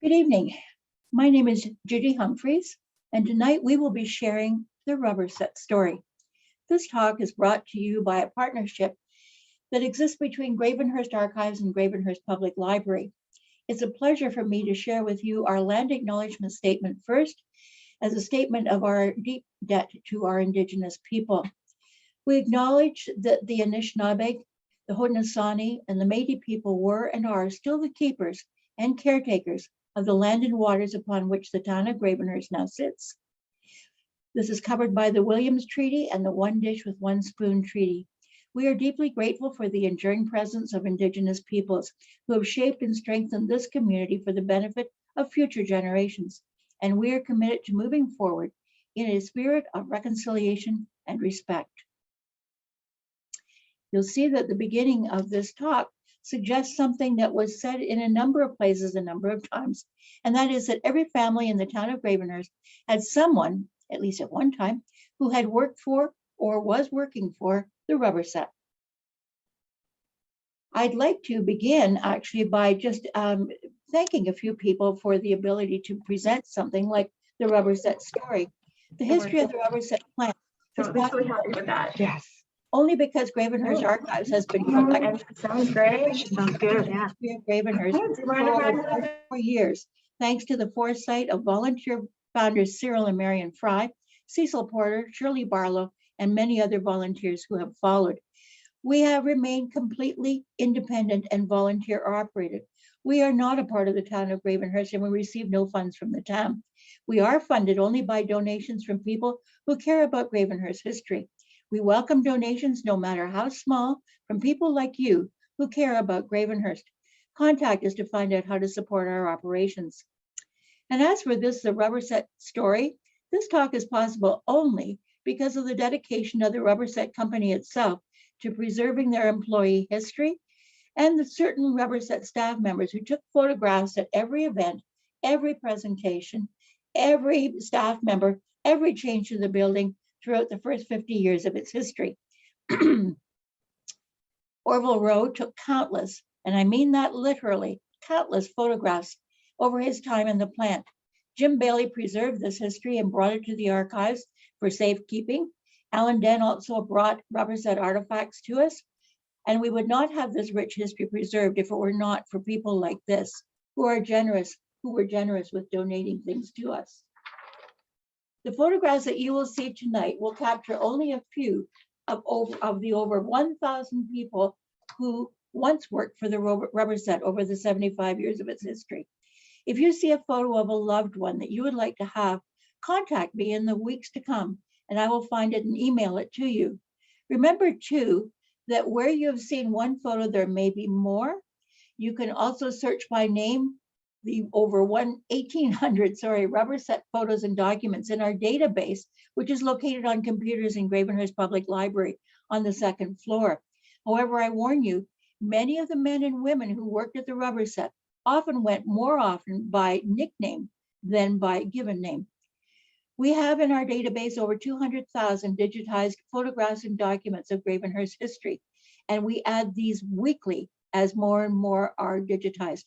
Good evening. My name is Judy Humphries, and tonight we will be sharing the Rubberset Story. This talk is brought to you by a partnership that exists between Gravenhurst Archives and Gravenhurst Public Library. It's a pleasure for me to share with you our land acknowledgement statement first, as a statement of our deep debt to our Indigenous people. We acknowledge that the Anishinaabe, the Haudenosaunee, and the Métis people were and are still the keepers and caretakers of the land and waters upon which the town of Gravenhurst now sits. This is covered by the Williams Treaty and the One Dish with One Spoon Treaty. We are deeply grateful for the enduring presence of Indigenous peoples who have shaped and strengthened this community for the benefit of future generations, and we are committed to moving forward in a spirit of reconciliation and respect. You'll see that the beginning of this talk suggests something that was said in a number of places a number of times, and that is that every family in the town of Gravenhurst had someone, at least at one time, who had worked for or was working for the Rubberset. I'd like to begin actually by just thanking a few people for the ability to present something like the Rubberset Story. The history of the Rubberset plant. So I'm really happy with that. Yes. Only because Gravenhurst Archives has been collecting. Sounds great. Sounds good. Yeah. Gravenhurst for over 4 years, thanks to the foresight of volunteer founders Cyril and Marion Fry, Cecil Porter, Shirley Barlow, and many other volunteers who have followed. We have remained completely independent and volunteer operated. We are not a part of the town of Gravenhurst, and we receive no funds from the town. We are funded only by donations from people who care about Gravenhurst history. We welcome donations, no matter how small, from people like you who care about Gravenhurst. Contact us to find out how to support our operations. And as for this, the Rubberset Story, this talk is possible only because of the dedication of the Rubberset company itself to preserving their employee history, and the certain Rubberset staff members who took photographs at every event, every presentation, every staff member, every change to the building, throughout the first 50 years of its history. Orville Rowe took countless, and I mean that literally, countless photographs over his time in the plant. Jim Bailey preserved this history and brought it to the archives for safekeeping. Alan Den also brought Rubberset artifacts to us, and we would not have this rich history preserved if it were not for people like this, who were generous with donating things to us. The photographs that you will see tonight will capture only a few of the over 1,000 people who once worked for the Rubberset over the 75 years of its history. If you see a photo of a loved one that you would like to have, contact me in the weeks to come, and I will find it and email it to you. Remember too, that where you have seen one photo, there may be more. You can also search by name the over 1,800 Rubberset photos and documents in our database, which is located on computers in Gravenhurst Public Library on the second floor. However, I warn you, many of the men and women who worked at the Rubberset often went more often by nickname than by given name. We have in our database over 200,000 digitized photographs and documents of Gravenhurst history, and we add these weekly as more and more are digitized.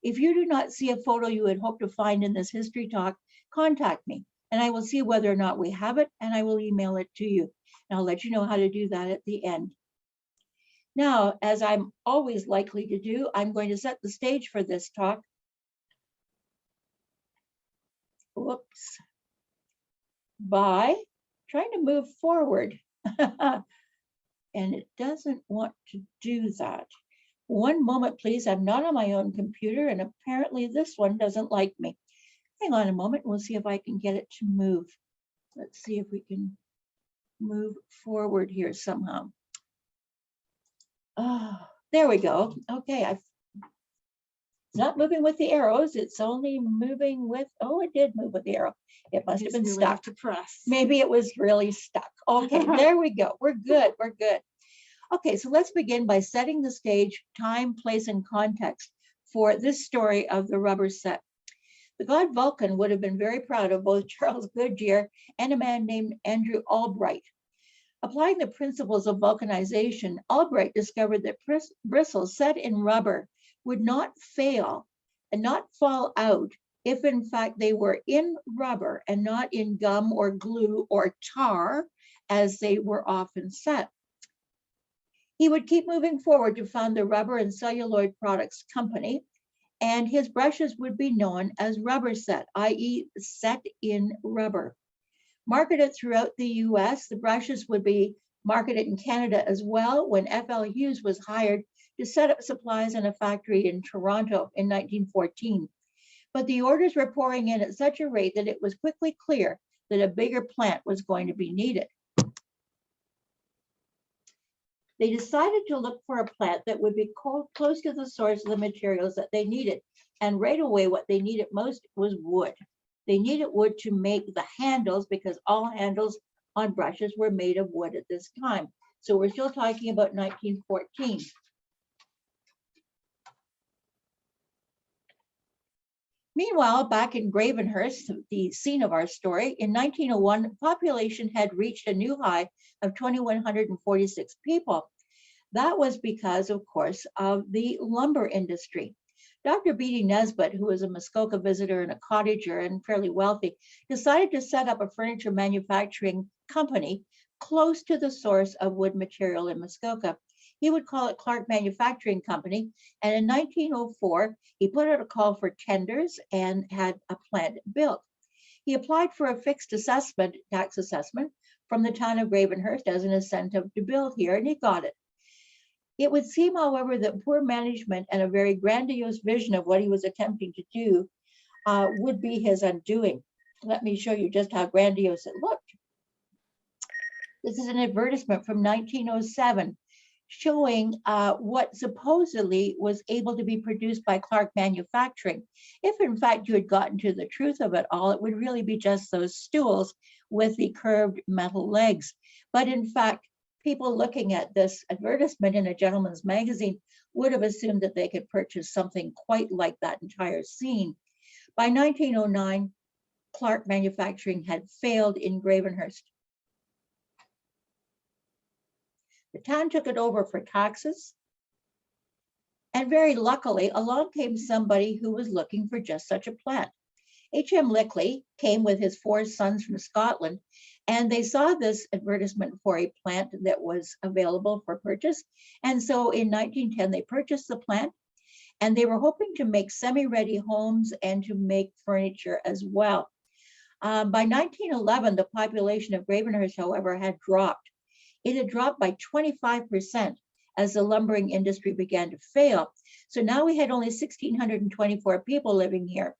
If you do not see a photo you would hope to find in this history talk, contact me, and I will see whether or not we have it, and I will email it to you. And I'll let you know how to do that at the end. Now, as I'm always likely to do, I'm going to set the stage for this talk. Whoops. By trying to move forward. And it doesn't want to do that. One moment, please. I'm not on my own computer, and apparently this one doesn't like me. Hang on a moment, and we'll see if I can get it to move. Let's see if we can move forward here somehow. Oh, there we go. Okay, it's not moving with the arrows. It's only moving with, oh, it did move with the arrow. It must have been stuck. To press. Maybe it was really stuck. Okay, there we go. We're good. We're good. Okay, so let's begin by setting the stage, time, place, and context for this story of the Rubberset. The god Vulcan would have been very proud of both Charles Goodyear and a man named Andrew Albright. Applying the principles of vulcanization, Albright discovered that bristles set in rubber would not fail and not fall out if in fact they were in rubber and not in gum or glue or tar, as they were often set. He would keep moving forward to found the Rubber and Celluloid Products Company, and his brushes would be known as Rubberset, i.e. set in rubber. Marketed throughout the US, the brushes would be marketed in Canada as well when F.L. Hughes was hired to set up supplies in a factory in Toronto in 1914. But the orders were pouring in at such a rate that it was quickly clear that a bigger plant was going to be needed. They decided to look for a plant that would be close to the source of the materials that they needed. And right away, what they needed most was wood. They needed wood to make the handles, because all handles on brushes were made of wood at this time. So we're still talking about 1914. Meanwhile, back in Gravenhurst, the scene of our story, in 1901, population had reached a new high of 2,146 people. That was because, of course, of the lumber industry. Dr. Beatty Nesbitt, who was a Muskoka visitor and a cottager and fairly wealthy, decided to set up a furniture manufacturing company close to the source of wood material in Muskoka. He would call it Clark Manufacturing Company. And in 1904, he put out a call for tenders and had a plant built. He applied for a fixed assessment, tax assessment, from the town of Gravenhurst as an incentive to build here, and he got it. It would seem, however, that poor management and a very grandiose vision of what he was attempting to do would be his undoing. Let me show you just how grandiose it looked. This is an advertisement from 1907 showing what supposedly was able to be produced by Clark Manufacturing. If in fact you had gotten to the truth of it all, it would really be just those stools with the curved metal legs. But in fact, people looking at this advertisement in a gentleman's magazine would have assumed that they could purchase something quite like that entire scene. By 1909, Clark Manufacturing had failed in Gravenhurst. The town took it over for taxes, and very luckily, along came somebody who was looking for just such a plant. H.M. Lickley came with his 4 sons from Scotland, and they saw this advertisement for a plant that was available for purchase. And so in 1910, they purchased the plant, and they were hoping to make semi-ready homes and to make furniture as well. By 1911, the population of Gravenhurst, however, had dropped. It had dropped by 25% as the lumbering industry began to fail. So now we had only 1,624 people living here.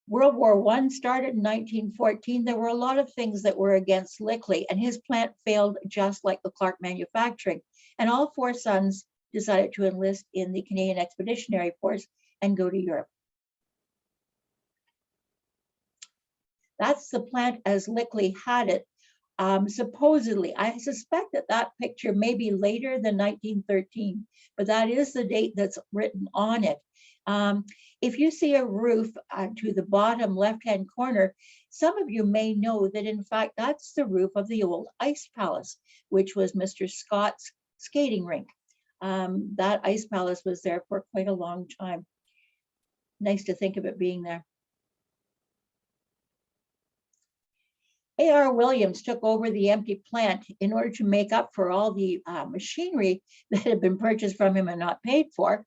World War I started in 1914. There were a lot of things that were against Lickley, and his plant failed just like the Clark Manufacturing. And all 4 sons decided to enlist in the Canadian Expeditionary Force and go to Europe. That's the plant as Lickley had it. Supposedly, I suspect that that picture may be later than 1913, but that is the date that's written on it. If you see a roof to the bottom left-hand corner, some of you may know that in fact that's the roof of the old Ice Palace, which was Mr. Scott's skating rink. That Ice Palace was there for quite a long time. Nice to think of it being there. A.R. Williams took over the empty plant in order to make up for all the machinery that had been purchased from him and not paid for.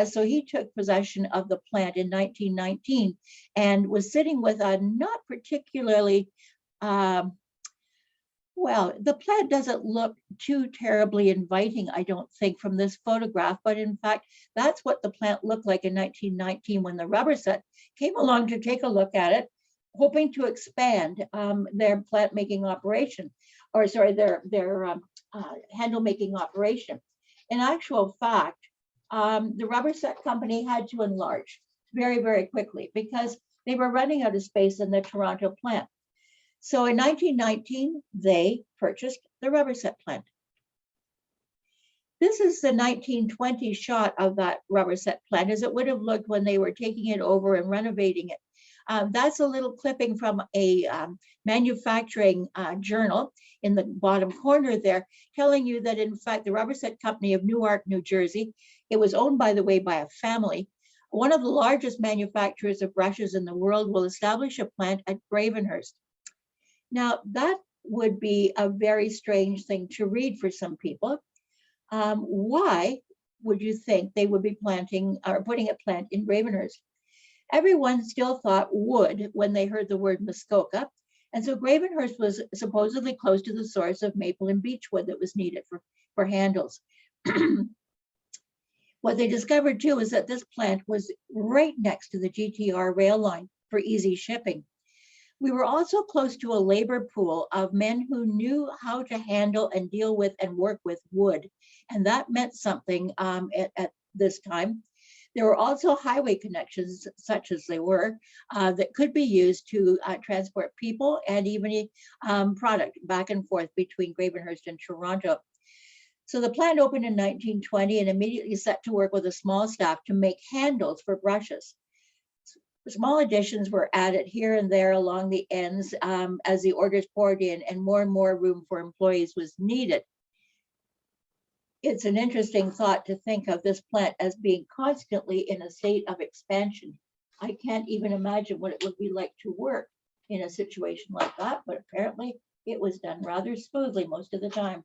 So he took possession of the plant in 1919 and was sitting with a not particularly, well, the plant doesn't look too terribly inviting, I don't think, from this photograph, but in fact, that's what the plant looked like in 1919 when the Rubberset came along to take a look at it, hoping to expand their plant making operation, or sorry, their handle making operation. In actual fact, the Rubberset company had to enlarge very, very quickly because they were running out of space in the Toronto plant. So in 1919, they purchased the Rubberset plant. This is the 1920 shot of that Rubberset plant as it would have looked when they were taking it over and renovating it. That's a little clipping from a manufacturing journal in the bottom corner there, telling you that in fact the Rubberset Company of Newark, New Jersey, it was owned, by the way, by a family, One of the largest manufacturers of brushes in the world will establish a plant at Gravenhurst. Now, that would be a very strange thing to read for some people. Why would you think they would be planting or putting a plant in Gravenhurst? Everyone still thought wood when they heard the word Muskoka. And so Gravenhurst was supposedly close to the source of maple and beech wood that was needed for handles. What they discovered too is that this plant was right next to the GTR rail line for easy shipping. We were also close to a labor pool of men who knew how to handle and deal with and work with wood. And that meant something at this time. There were also highway connections, such as they were, that could be used to transport people and even product back and forth between Gravenhurst and Toronto. So the plant opened in 1920 and immediately set to work with a small staff to make handles for brushes. Small additions were added here and there along the ends as the orders poured in and more room for employees was needed. It's an interesting thought to think of this plant as being constantly in a state of expansion. I can't even imagine what it would be like to work in a situation like that, but apparently it was done rather smoothly most of the time.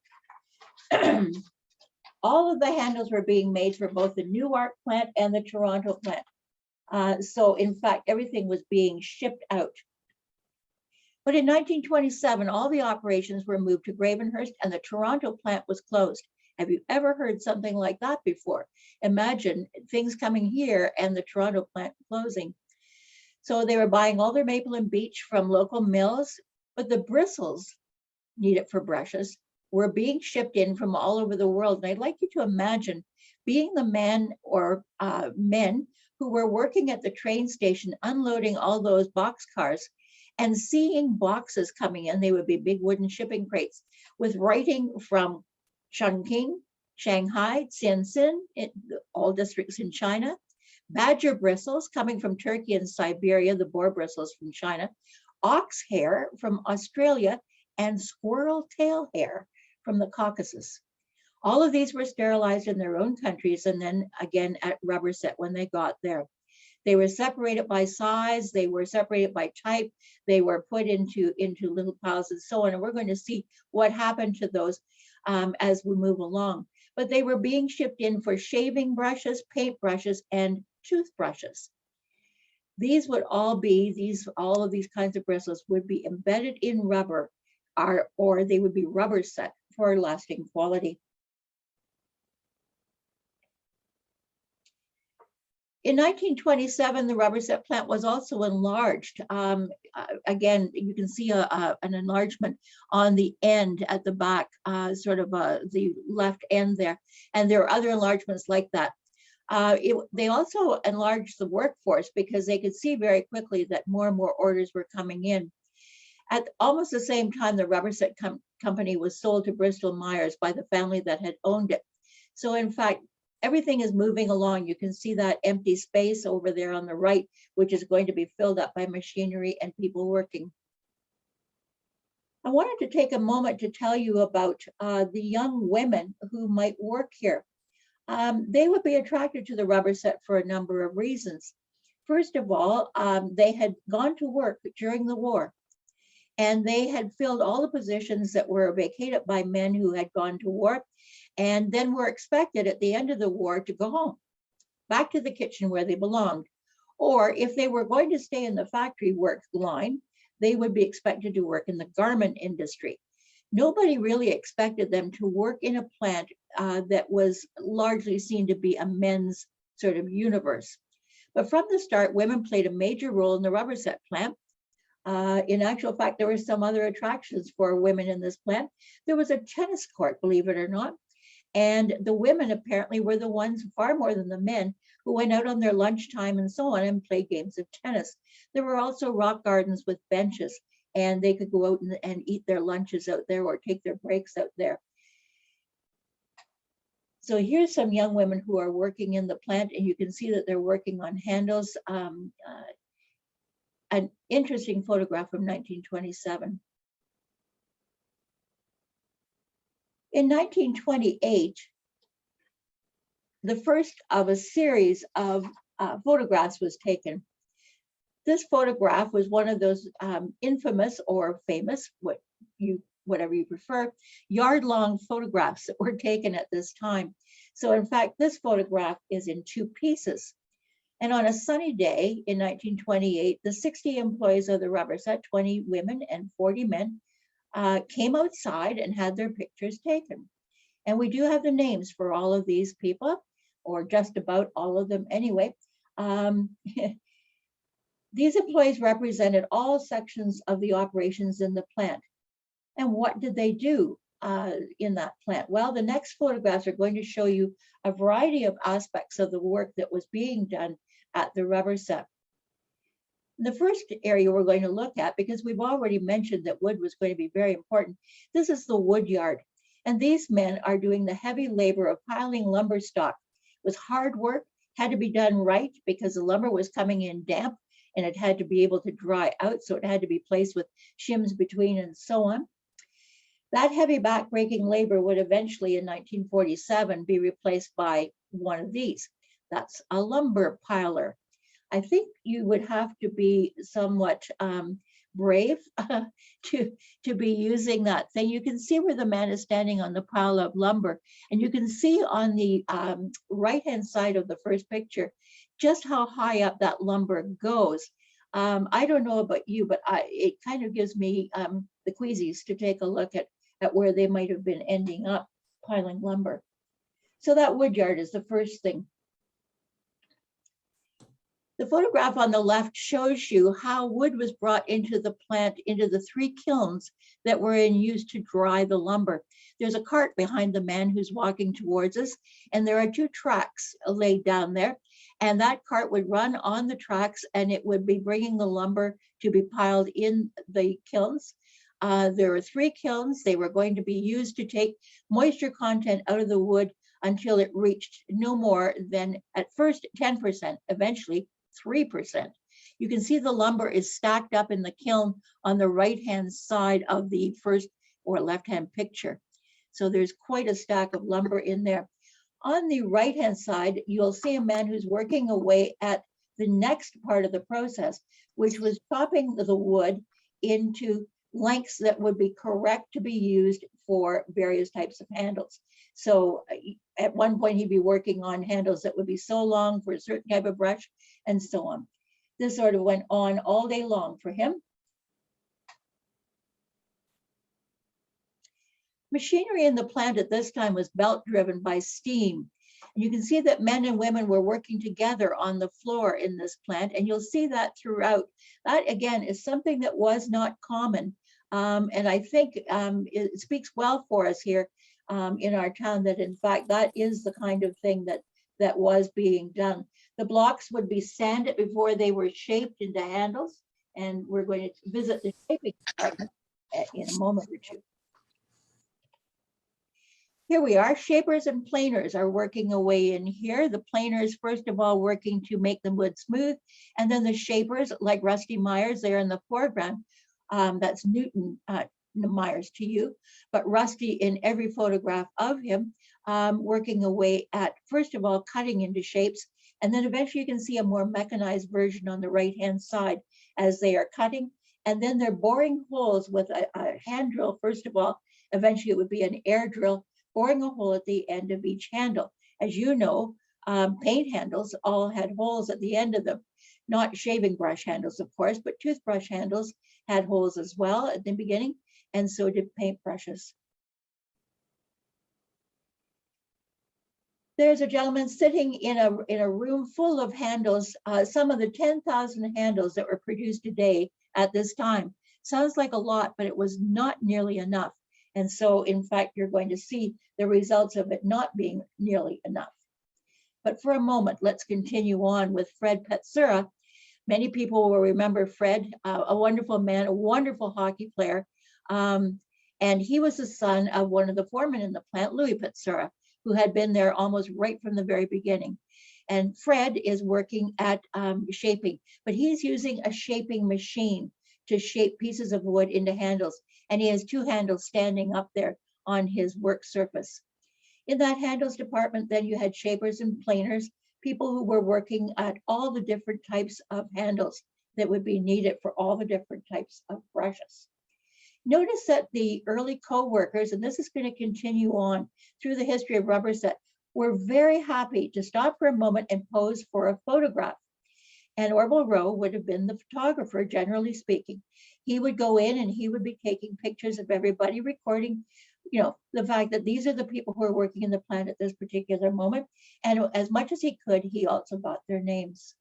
All of the handles were being made for both the Newark plant and the Toronto plant. So in fact, everything was being shipped out. But in 1927, all the operations were moved to Gravenhurst and the Toronto plant was closed. Have you ever heard something like that before? Imagine things coming here and the Toronto plant closing. So they were buying all their maple and beech from local mills, but the bristles needed for brushes were being shipped in from all over the world. And I'd like you to imagine being the man or men who were working at the train station, unloading all those boxcars and seeing boxes coming in. They would be big wooden shipping crates with writing from Chongqing, Shanghai, Tianjin, all districts in China, badger bristles coming from Turkey and Siberia, the boar bristles from China, ox hair from Australia, and squirrel tail hair from the Caucasus. All of these were sterilized in their own countries and then again at Rubberset when they got there. They were separated by size, they were separated by type, they were put into little piles and so on. And we're going to see what happened to those as we move along. But they were being shipped in for shaving brushes, paint brushes, and toothbrushes. These would all be, all of these kinds of bristles would be embedded in rubber or they would be rubber set for lasting quality. In 1927, the Rubberset plant was also enlarged. Again, you can see an enlargement on the end at the back, sort of the left end there. And there are other enlargements like that. They also enlarged the workforce because they could see very quickly that more and more orders were coming in. At almost the same time, the Rubberset company was sold to Bristol Myers by the family that had owned it. So in fact, everything is moving along. You can see that empty space over there on the right, which is going to be filled up by machinery and people working. I wanted to take a moment to tell you about the young women who might work here. They would be attracted to the Rubberset for a number of reasons. First of all, they had gone to work during the war and they had filled all the positions that were vacated by men who had gone to war and then were expected at the end of the war to go home, back to the kitchen where they belonged. Or if they were going to stay in the factory work line, they would be expected to work in the garment industry. Nobody really expected them to work in a plant that was largely seen to be a men's sort of universe. But from the start, women played a major role in the Rubberset plant. In actual fact, there were some other attractions for women in this plant. There was a tennis court, believe it or not. And the women apparently were the ones, far more than the men, who went out on their lunchtime and so on and played games of tennis. There were also rock gardens with benches, and they could go out and eat their lunches out there or take their breaks out there. So here's some young women who are working in the plant, and you can see that they're working on handles. An interesting photograph from 1927. In 1928, the first of a series of photographs was taken. This photograph was one of those infamous or famous, whatever you prefer, yard-long photographs that were taken at this time. So in fact, this photograph is in two pieces. And on a sunny day in 1928, the 60 employees of the Rubberset, 20 women and 40 men, came outside and had their pictures taken. And we do have the names for all of these people, or just about all of them anyway. These employees represented all sections of the operations in the plant. And what did they do in that plant? Well, the next photographs are going to show you a variety of aspects of the work that was being done at the Rubberset. The first area we're going to look at, because we've already mentioned that wood was going to be very important, this is the wood yard. And these men are doing the heavy labor of piling lumber stock. It was hard work, had to be done right because the lumber was coming in damp and it had to be able to dry out, so it had to be placed with shims between and so on. That heavy back-breaking labor would eventually in 1947 be replaced by one of these. That's a lumber piler. I think you would have to be somewhat brave to be using that thing. You can see where the man is standing on the pile of lumber, and you can see on the right-hand side of the first picture just how high up that lumber goes. I don't know about you, but it kind of gives me the queasies to take a look at where they might have been ending up piling lumber. So that wood yard is the first thing. The photograph on the left shows you how wood was brought into the plant, into the 3 kilns that were in use to dry the lumber. There's a cart behind the man who's walking towards us, and there are 2 tracks laid down there. And that cart would run on the tracks and it would be bringing the lumber to be piled in the kilns. There were 3 kilns. They were going to be used to take moisture content out of the wood until it reached no more than at first 10%, eventually 3%. You can see the lumber is stacked up in the kiln on the right-hand side of the first or left-hand picture. So there's quite a stack of lumber in there. On the right-hand side, you'll see a man who's working away at the next part of the process, which was chopping the wood into lengths that would be correct to be used for various types of handles. So at one point he'd be working on handles that would be so long for a certain type of brush and so on. This sort of went on all day long for him. Machinery in the plant at this time was belt driven by steam. And you can see that men and women were working together on the floor in this plant, and you'll see that throughout. That again is something that was not common. And I think it speaks well for us here in our town that in fact that is the kind of thing that was being done. The blocks would be sanded before they were shaped into handles, and we're going to visit the shaping department in a moment or two. Here we are, shapers and planers are working away in here. The planers, first of all, working to make the wood smooth, and then the shapers, like Rusty Myers there in the foreground, that's Newton Myers to you, but Rusty in every photograph of him, working away at, first of all, cutting into shapes, and then eventually you can see a more mechanized version on the right-hand side as they are cutting, and then they're boring holes with a hand drill, first of all. Eventually it would be an air drill, boring a hole at the end of each handle. As you know, paint handles all had holes at the end of them. Not shaving brush handles, of course, but toothbrush handles had holes as well at the beginning, and so did paintbrushes. There's a gentleman sitting in a room full of handles, some of the 10,000 handles that were produced today at this time. Sounds like a lot, but it was not nearly enough. And so, in fact, you're going to see the results of it not being nearly enough. But for a moment, let's continue on with Fred Petsura. Many people will remember Fred, a wonderful man, a wonderful hockey player. And he was the son of one of the foremen in the plant, Louis Petsura, who had been there almost right from the very beginning. And Fred is working at shaping, but he's using a shaping machine to shape pieces of wood into handles. And he has 2 handles standing up there on his work surface. In that handles department, then you had shapers and planers people who were working at all the different types of handles that would be needed for all the different types of brushes. Notice that the early co-workers, and this is going to continue on through the history of Rubberset, were very happy to stop for a moment and pose for a photograph. And Orville Rowe would have been the photographer, generally speaking. He would go in and he would be taking pictures of everybody, recording, you know, the fact that these are the people who are working in the plant at this particular moment. And as much as he could, he also got their names.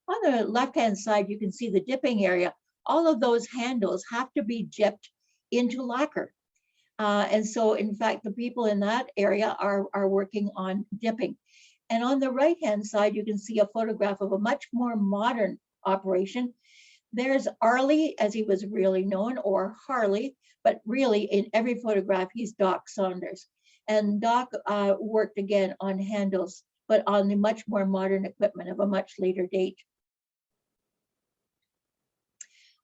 On the left-hand side, you can see the dipping area. All of those handles have to be dipped into lacquer. And so, in fact, the people in that area are working on dipping. And on the right-hand side, you can see a photograph of a much more modern operation. There's Arlie, as he was really known, or Harley, but really in every photograph, he's Doc Saunders. And Doc worked again on handles, but on the much more modern equipment of a much later date.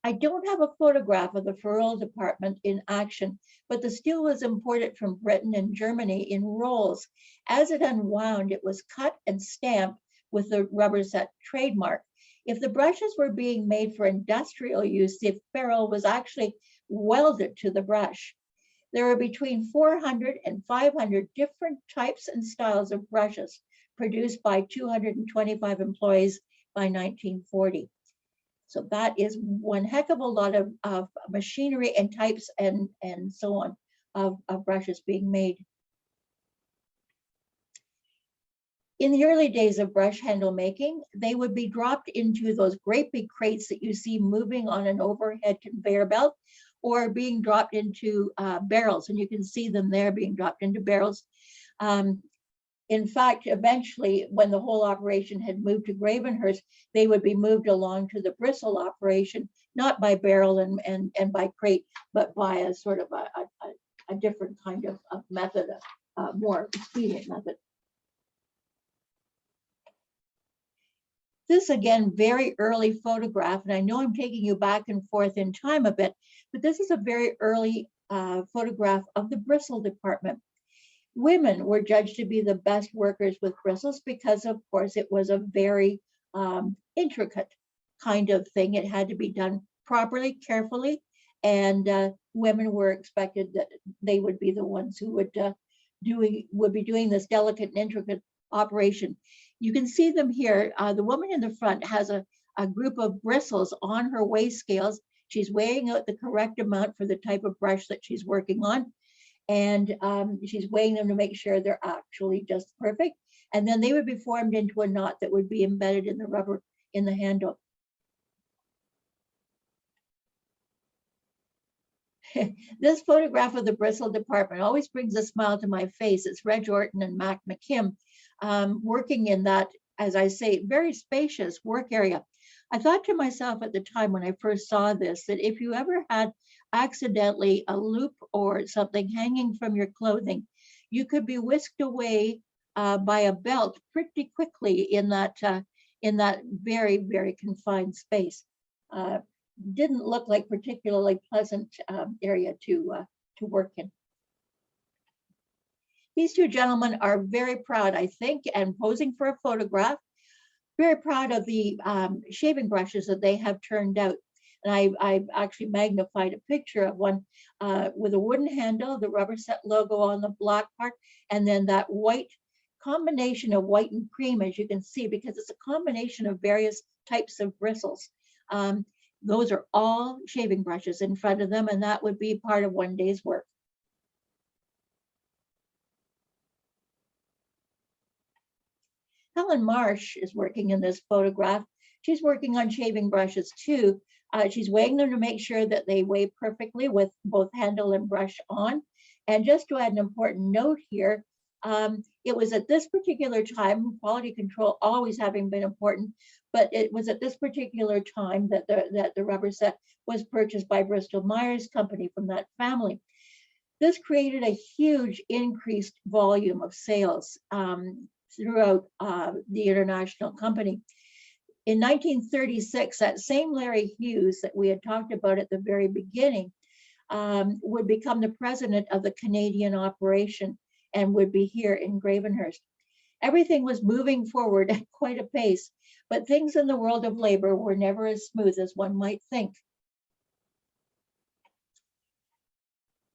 I don't have a photograph of the ferrule department in action, but the steel was imported from Britain and Germany in rolls. As it unwound, it was cut and stamped with the Rubberset trademark. If the brushes were being made for industrial use, the ferrule was actually welded to the brush. There are between 400 and 500 different types and styles of brushes produced by 225 employees by 1940. So that is one heck of a lot of machinery and types and so on of brushes being made. In the early days of brush handle making, they would be dropped into those great big crates that you see moving on an overhead conveyor belt, or being dropped into barrels, and you can see them there being dropped into barrels. In fact, eventually, when the whole operation had moved to Gravenhurst, they would be moved along to the bristle operation, not by barrel and by crate, but by a sort of a different kind of method, a more expedient method. This, again, very early photograph, and I know I'm taking you back and forth in time a bit, but this is a very early photograph of the bristle department. Women were judged to be the best workers with bristles because, of course, it was a very intricate kind of thing. It had to be done properly, carefully, and women were expected that they would be the ones who would be doing this delicate and intricate operation. You can see them here. The woman in the front has a group of bristles on her weigh scales. She's weighing out the correct amount for the type of brush that she's working on. And she's weighing them to make sure they're actually just perfect. And then they would be formed into a knot that would be embedded in the rubber in the handle. This photograph of the bristle department always brings a smile to my face. It's Reg Orton and Mac McKim working in that, as I say, very spacious work area. I thought to myself at the time when I first saw this, that if you ever had accidentally a loop or something hanging from your clothing, you could be whisked away by a belt pretty quickly in that very, very confined space. Didn't look like particularly pleasant area to work in. These two gentlemen are very proud, I think, and posing for a photograph. Very proud of the shaving brushes that they have turned out. And I've actually magnified a picture of one with a wooden handle, the Rubberset logo on the black part, and then that white combination of white and cream, as you can see, because it's a combination of various types of bristles. Those are all shaving brushes in front of them, and that would be part of one day's work. Helen Marsh is working in this photograph. She's working on shaving brushes too. She's weighing them to make sure that they weigh perfectly with both handle and brush on. And just to add an important note here, it was at this particular time, quality control always having been important, but it was at this particular time that the Rubberset was purchased by Bristol Myers Company from that family. This created a huge increased volume of sales throughout the international company. In 1936, that same Larry Hughes that we had talked about at the very beginning would become the president of the Canadian operation and would be here in Gravenhurst. Everything was moving forward at quite a pace, but things in the world of labor were never as smooth as one might think.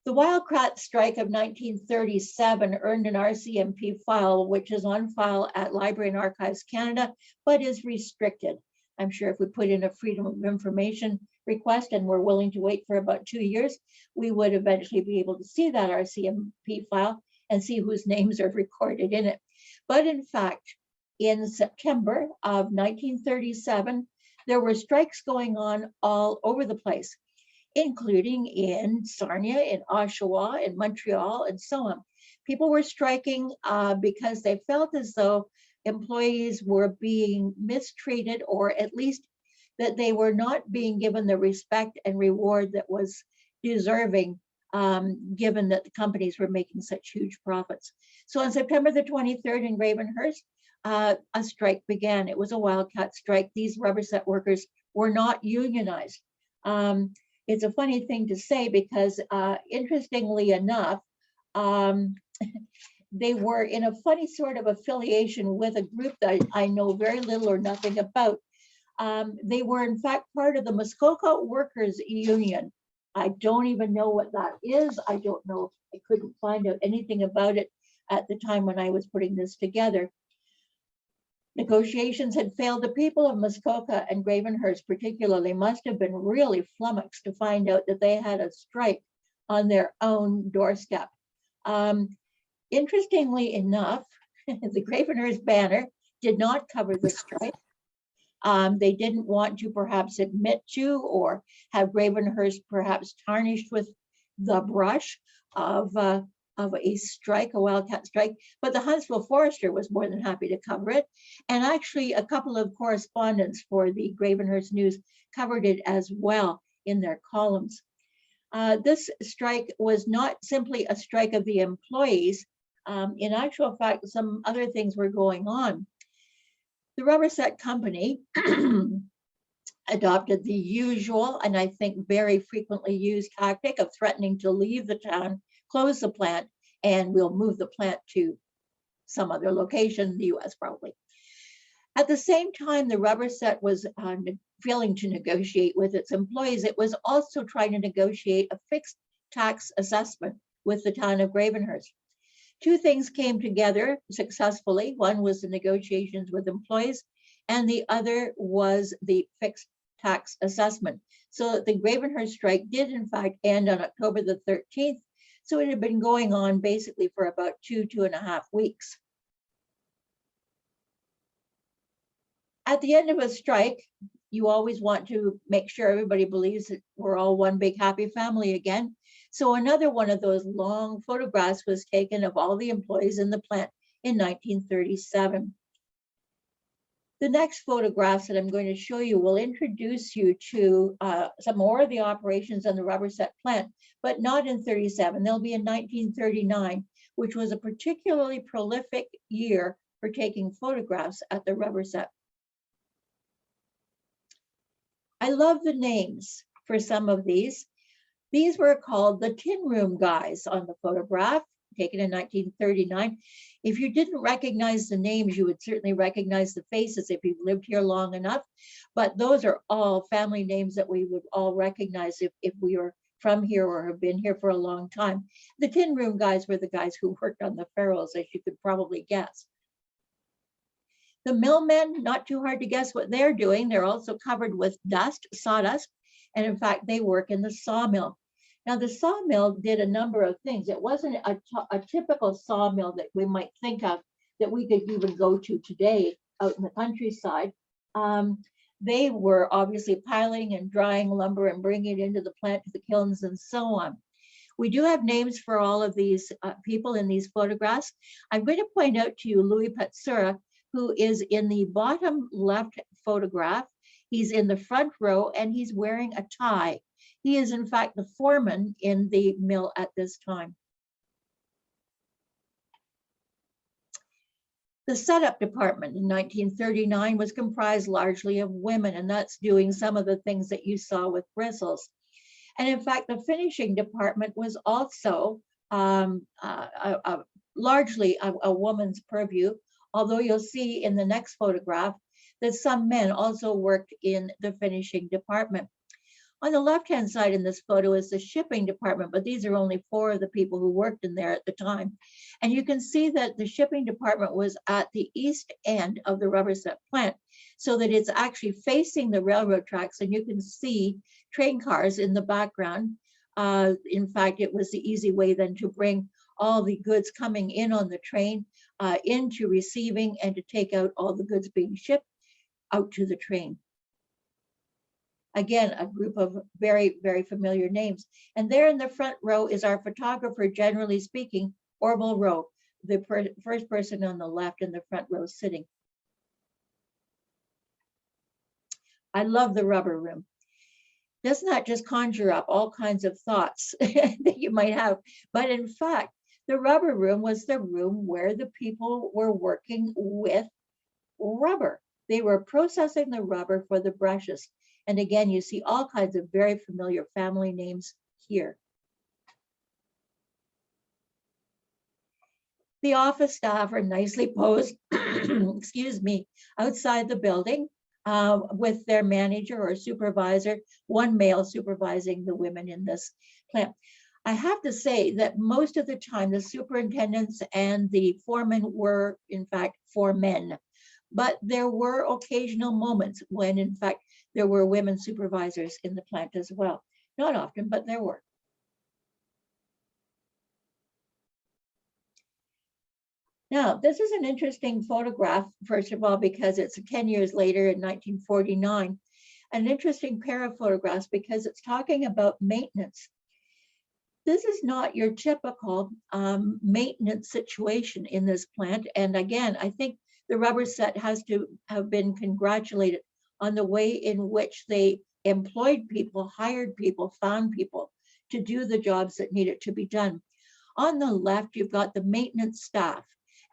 The Wildcat strike of 1937 earned an RCMP file, which is on file at Library and Archives Canada, but is restricted. I'm sure if we put in a Freedom of Information request and we're willing to wait for about 2 years, we would eventually be able to see that RCMP file and see whose names are recorded in it. But in fact, in September of 1937, there were strikes going on all over the place, including in Sarnia, in Oshawa, in Montreal, and so on. People were striking because they felt as though employees were being mistreated, or at least that they were not being given the respect and reward that was deserving, given that the companies were making such huge profits. So on September the 23rd in Gravenhurst, a strike began. It was a wildcat strike. These Rubberset workers were not unionized. It's a funny thing to say because interestingly enough, they were in a funny sort of affiliation with a group that I know very little or nothing about. They were in fact part of the Muskoka Workers Union. I don't even know what that is. I don't know. I couldn't find out anything about it at the time when I was putting this together. Negotiations had failed. The people of Muskoka and Gravenhurst particularly must have been really flummoxed to find out that they had a strike on their own doorstep. Interestingly enough, the Gravenhurst Banner did not cover the strike. They didn't want to perhaps admit to or have Gravenhurst perhaps tarnished with the brush of a strike, a wildcat strike, but the Huntsville Forester was more than happy to cover it. And actually a couple of correspondents for the Gravenhurst News covered it as well in their columns. This strike was not simply a strike of the employees. In actual fact, some other things were going on. The Rubberset Company adopted the usual, and I think very frequently used tactic of threatening to leave the town, close the plant, and we'll move the plant to some other location in the US probably. At the same time, the Rubberset was failing to negotiate with its employees. It was also trying to negotiate a fixed tax assessment with the town of Gravenhurst. Two things came together successfully. One was the negotiations with employees, and the other was the fixed tax assessment. So the Gravenhurst strike did in fact end on October the 13th. So it had been going on basically for about 2.5 weeks. At the end of a strike, you always want to make sure everybody believes that we're all one big happy family again. So another one of those long photographs was taken of all the employees in the plant in 1937. The next photographs that I'm going to show you will introduce you to some more of the operations on the Rubberset plant, but not in 37. They'll be in 1939, which was a particularly prolific year for taking photographs at the Rubberset. I love the names for some of these. These were called the tin room guys on the photograph, taken in 1939. If you didn't recognize the names, you would certainly recognize the faces if you've lived here long enough. But those are all family names that we would all recognize if we were from here or have been here for a long time. The tin room guys were the guys who worked on the Pharaohs, as you could probably guess. The millmen, not too hard to guess what they're doing. They're also covered with dust, sawdust, and in fact, they work in the sawmill. Now, the sawmill did a number of things. It wasn't a typical sawmill that we might think of that we could even go to today out in the countryside. They were obviously piling and drying lumber and bringing it into the plant to the kilns and so on. We do have names for all of these people in these photographs. I'm going to point out to you Louis Patsura, who is in the bottom left photograph. He's in the front row and he's wearing a tie. He is in fact the foreman in the mill at this time. The setup department in 1939 was comprised largely of women, and that's doing some of the things that you saw with bristles. And in fact, the finishing department was also largely a woman's purview, although you'll see in the next photograph that some men also worked in the finishing department. On the left-hand side in this photo is the shipping department, but these are only 4 of the people who worked in there at the time. And you can see that the shipping department was at the east end of the Rubberset plant, so that it's actually facing the railroad tracks, and you can see train cars in the background. In fact, it was the easy way then to bring all the goods coming in on the train into receiving and to take out all the goods being shipped out to the train. Again, a group of very, very familiar names. And there in the front row is our photographer, generally speaking, Orville Rowe, the first person on the left in the front row sitting. I love the rubber room. Doesn't that just conjure up all kinds of thoughts that you might have? But in fact, the rubber room was the room where the people were working with rubber. They were processing the rubber for the brushes. And again, you see all kinds of very familiar family names here. The office staff are nicely posed, excuse me, outside the building with their manager or supervisor, one male supervising the women in this plant. I have to say that most of the time, the superintendents and the foremen were, in fact, foremen. But there were occasional moments when, in fact, there were women supervisors in the plant as well. Not often, but there were. Now, this is an interesting photograph, first of all, because it's 10 years later in 1949. An interesting pair of photographs because it's talking about maintenance. This is not your typical maintenance situation in this plant. And again, I think the Rubberset has to have been congratulated on the way in which they employed people, hired people, found people to do the jobs that needed to be done. On the left, you've got the maintenance staff.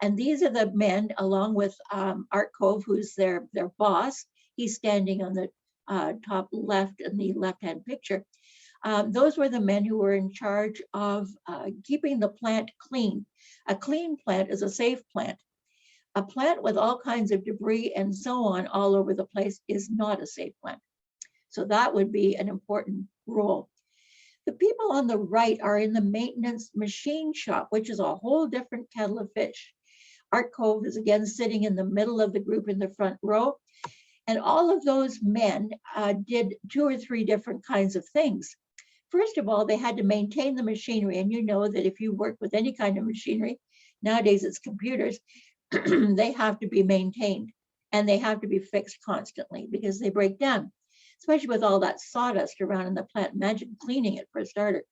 And these are the men, along with Art Cove, who's their boss. He's standing on the top left in the left-hand picture. Those were the men who were in charge of keeping the plant clean. A clean plant is a safe plant. A plant with all kinds of debris and so on all over the place is not a safe plant. So that would be an important role. The people on the right are in the maintenance machine shop, which is a whole different kettle of fish. Art Cove is again sitting in the middle of the group in the front row. And all of those men did 2 or 3 different kinds of things. First of all, they had to maintain the machinery. And you know that if you work with any kind of machinery, nowadays it's computers, they have to be maintained and they have to be fixed constantly because they break down, especially with all that sawdust around in the plant. Imagine cleaning it for a starter.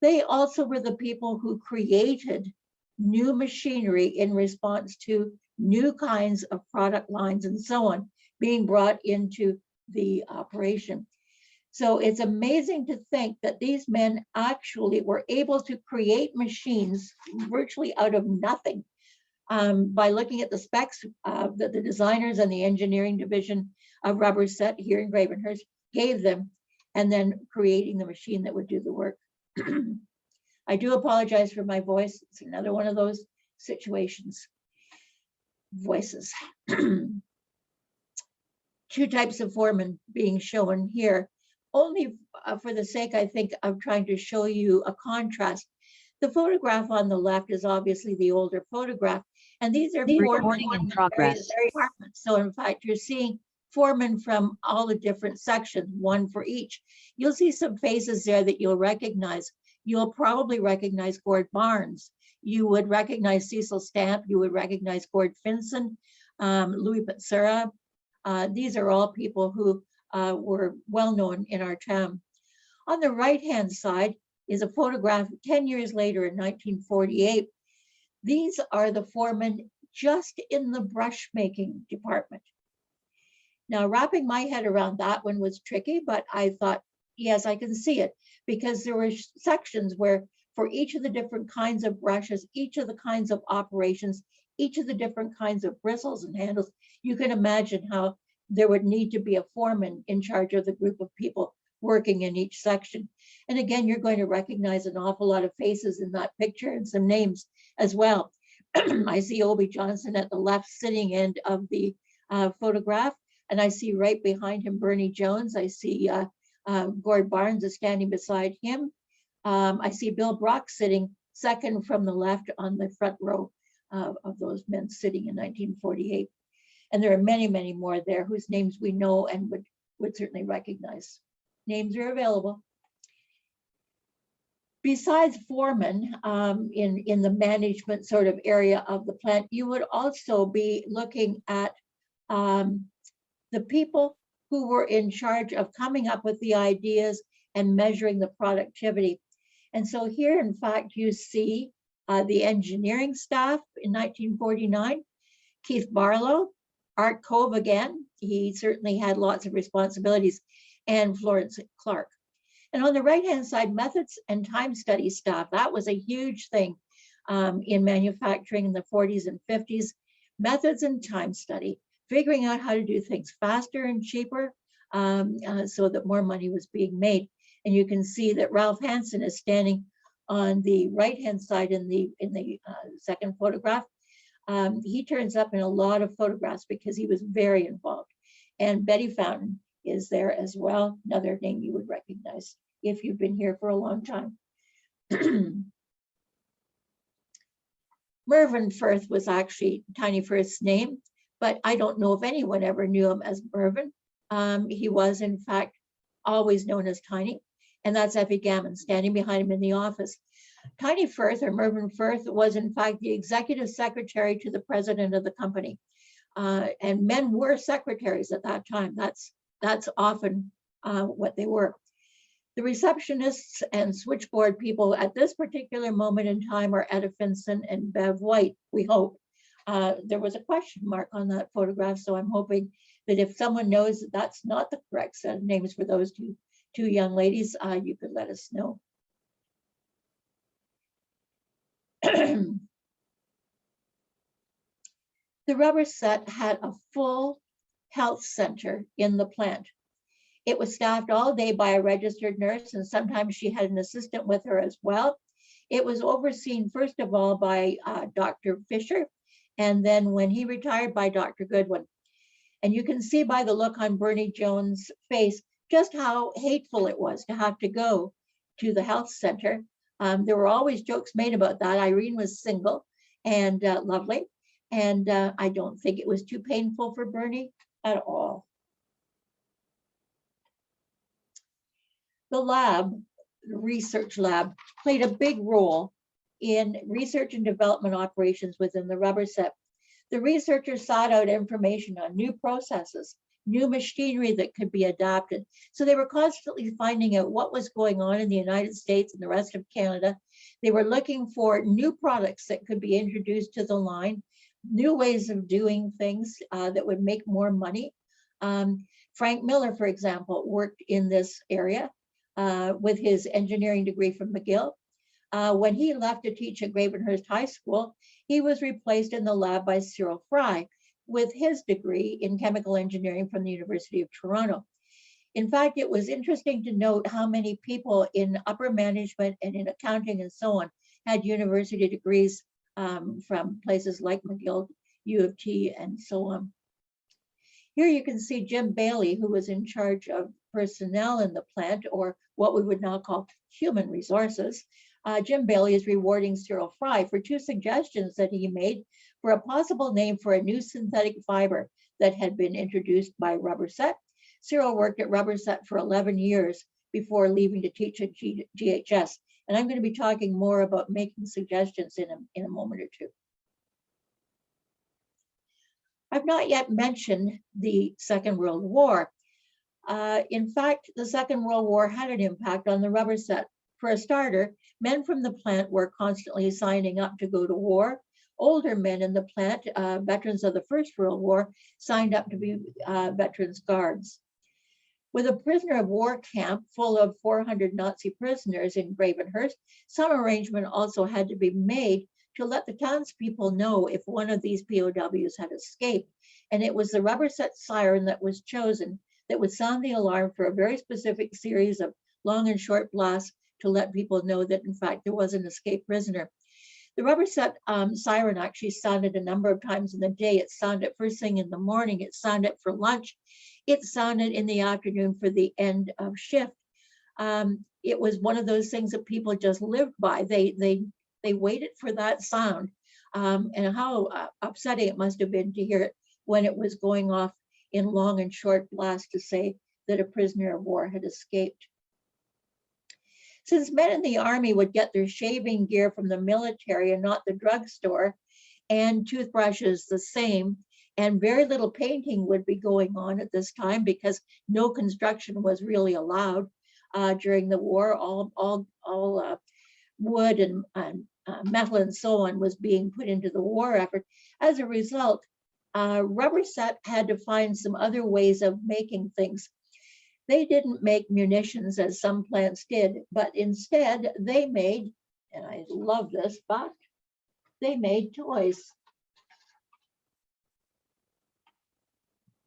They also were the people who created new machinery in response to new kinds of product lines and so on being brought into the operation. So it's amazing to think that these men actually were able to create machines virtually out of nothing by looking at the specs that the designers and the engineering division of Rubberset here in Gravenhurst gave them, and then creating the machine that would do the work. I do apologize for my voice. It's another one of those situations. Voices. 2 types of foremen being shown here, only for the sake, I think, of trying to show you a contrast. The photograph on the left is obviously the older photograph, and these are recording in progress. Departments. So in fact, you're seeing foremen from all the different sections, one for each. You'll see some faces there that you'll recognize. You'll probably recognize Gord Barnes. You would recognize Cecil Stamp. You would recognize Gord Finson, Louis Petsura. These are all people who were well known in our town. On the right-hand side is a photograph 10 years later in 1948. These are the foremen just in the brush making department. Now, wrapping my head around that one was tricky, but I thought, yes, I can see it, because there were sections where for each of the different kinds of brushes, each of the kinds of operations, each of the different kinds of bristles and handles, you can imagine how there would need to be a foreman in charge of the group of people working in each section. And again, you're going to recognize an awful lot of faces in that picture and some names as well. I see Obie Johnson at the left sitting end of the photograph, and I see right behind him Bernie Jones. I see Gord Barnes is standing beside him. I see Bill Brock sitting second from the left on the front row of those men sitting in 1948. And there are many, many more there whose names we know and would certainly recognize. Names are available. Besides foremen in the management sort of area of the plant, you would also be looking at the people who were in charge of coming up with the ideas and measuring the productivity. And so here, in fact, you see the engineering staff in 1949, Keith Barlow, Art Cove again, he certainly had lots of responsibilities, and Florence Clark. And on the right-hand side, methods and time study staff. That was a huge thing in manufacturing in the 40s and 50s. Methods and time study, figuring out how to do things faster and cheaper so that more money was being made. And you can see that Ralph Hansen is standing on the right-hand side in the second photograph. He turns up in a lot of photographs because he was very involved. And Betty Fountain is there as well, another name you would recognize if you've been here for a long time. Mervyn Firth was actually Tiny Firth's name, but I don't know if anyone ever knew him as Mervyn. He was, in fact, always known as Tiny, and that's Effie Gammon standing behind him in the office. Tiny Firth, or Mervyn Firth, was in fact the executive secretary to the president of the company. And men were secretaries at that time. That's often what they were. The receptionists and switchboard people at this particular moment in time are Etta Finson and Bev White, we hope. There was a question mark on that photograph, so I'm hoping that if someone knows that that's not the correct set of names for those two young ladies, you could let us know. The Rubberset had a full health center in the plant. It was staffed all day by a registered nurse, and sometimes she had an assistant with her as well. It was overseen, first of all, by Dr. Fisher, and then when he retired, by Dr. Goodwin. And you can see by the look on Bernie Jones' face just how hateful it was to have to go to the health center. There were always jokes made about that. Irene was single and lovely, and I don't think it was too painful for Bernie at all. The lab, the research lab, played a big role in research and development operations within the Rubberset. The researchers sought out information on new processes, new machinery that could be adapted. So they were constantly finding out what was going on in the United States and the rest of Canada. They were looking for new products that could be introduced to the line, new ways of doing things that would make more money. Frank Miller, for example, worked in this area with his engineering degree from McGill. When he left to teach at Gravenhurst High School, he was replaced in the lab by Cyril Fry with his degree in chemical engineering from the University of Toronto. In fact, it was interesting to note how many people in upper management and in accounting and so on had university degrees from places like McGill, U of T, and so on. Here you can see Jim Bailey, who was in charge of personnel in the plant, or what we would now call human resources. Jim Bailey is rewarding Cyril Fry for two suggestions that he made for a possible name for a new synthetic fiber that had been introduced by Rubberset. Cyril worked at Rubberset for 11 years before leaving to teach at GHS. And I'm going to be talking more about making suggestions in a moment or two. I've not yet mentioned the Second World War. In fact, the Second World War had an impact on the Rubberset. For a starter, men from the plant were constantly signing up to go to war. Older men in the plant, veterans of the First World War, signed up to be veterans guards. With a prisoner of war camp full of 400 Nazi prisoners in Gravenhurst, some arrangement also had to be made to let the townspeople know if one of these POWs had escaped. And it was the Rubberset siren that was chosen that would sound the alarm for a very specific series of long and short blasts to let people know that, in fact, there was an escaped prisoner. The Rubberset siren actually sounded a number of times in the day. It sounded first thing in the morning. It sounded for lunch. It sounded in the afternoon for the end of shift. It was one of those things that people just lived by. They waited for that sound. And how upsetting it must have been to hear it when it was going off in long and short blasts to say that a prisoner of war had escaped. Since men in the army would get their shaving gear from the military and not the drugstore, and toothbrushes the same, and very little painting would be going on at this time because no construction was really allowed during the war. All wood and metal and so on was being put into the war effort. As a result, Rubberset had to find some other ways of making things. They didn't make munitions as some plants did, but instead they made, and I love this, but they made toys.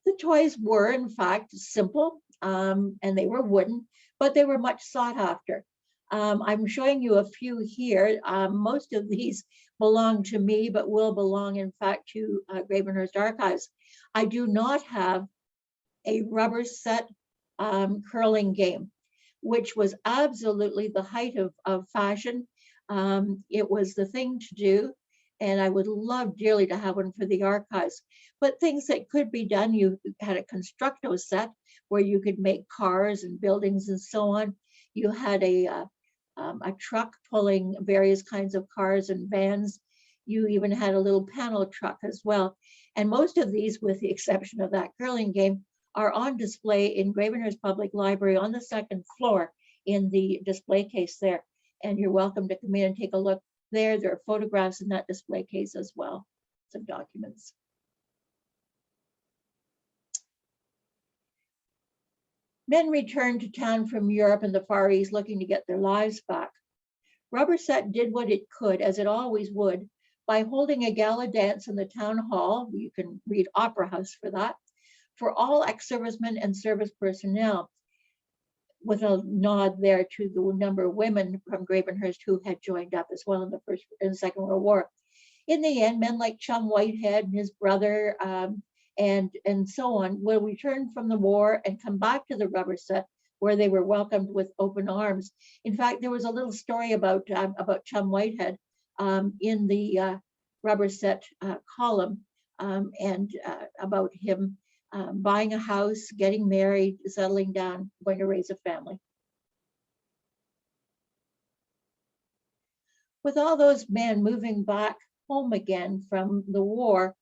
The toys were in fact simple and they were wooden, but they were much sought after. I'm showing you a few here. Most of these belong to me, but will belong in fact to Gravenhurst Archives. I do not have a Rubberset curling game, which was absolutely the height of fashion. It was the thing to do, and I would love dearly to have one for the archives. But things that could be done, you had a constructo set where you could make cars and buildings and so on. You had a truck pulling various kinds of cars and vans. You even had a little panel truck as well. And most of these, with the exception of that curling game, are on display in Gravenhurst Public Library on the second floor in the display case there. And you're welcome to come in and take a look there. There are photographs in that display case as well, some documents. Men returned to town from Europe and the Far East looking to get their lives back. Rubberset did what it could, as it always would, by holding a gala dance in the town hall. You can read Opera House for that, for all ex-servicemen and service personnel, with a nod there to the number of women from Gravenhurst who had joined up as well in the First and Second World War. In the end, men like Chum Whitehead and his brother and so on will return from the war and come back to the Rubberset, where they were welcomed with open arms. In fact, there was a little story about Chum Whitehead in the Rubberset column and about him buying a house, getting married, settling down, going to raise a family. With all those men moving back home again from the war,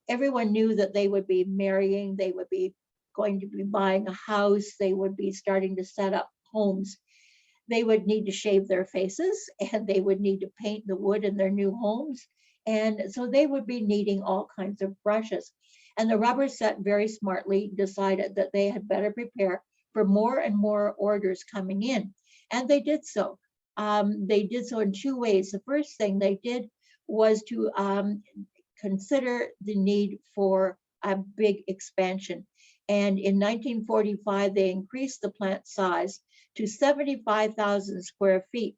everyone knew that they would be marrying, they would be going to be buying a house, they would be starting to set up homes. They would need to shave their faces and they would need to paint the wood in their new homes. And so they would be needing all kinds of brushes. And the Rubberset very smartly decided that they had better prepare for more and more orders coming in. And they did so. They did so in two ways. The first thing they did was to consider the need for a big expansion. And in 1945, they increased the plant size to 75,000 square feet.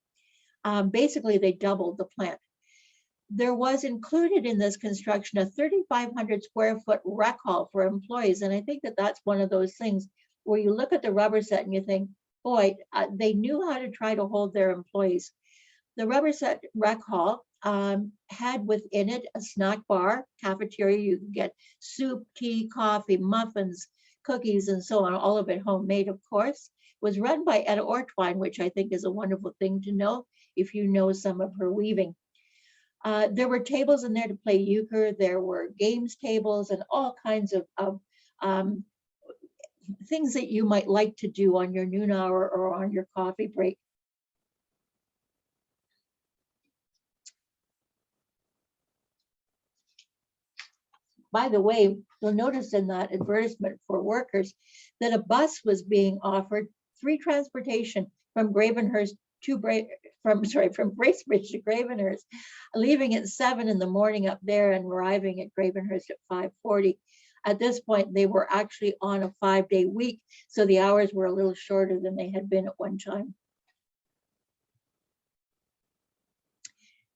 Basically, they doubled the plant. There was included in this construction a 3,500 square foot rec hall for employees. And I think that that's one of those things where you look at the Rubberset and you think, boy, they knew how to try to hold their employees. The Rubberset rec hall had within it a snack bar, cafeteria. You could get soup, tea, coffee, muffins, cookies, and so on, all of it homemade, of course. It was run by Etta Ortwine, which I think is a wonderful thing to know if you know some of her weaving. There were tables in there to play euchre. There were games tables and all kinds of things that you might like to do on your noon hour or on your coffee break. By the way, you'll notice in that advertisement for workers that a bus was being offered, free transportation from Gravenhurst to from Bracebridge to Gravenhurst, leaving at 7 in the morning up there and arriving at Gravenhurst at 5:40. At this point, they were actually on a 5-day week, so the hours were a little shorter than they had been at one time.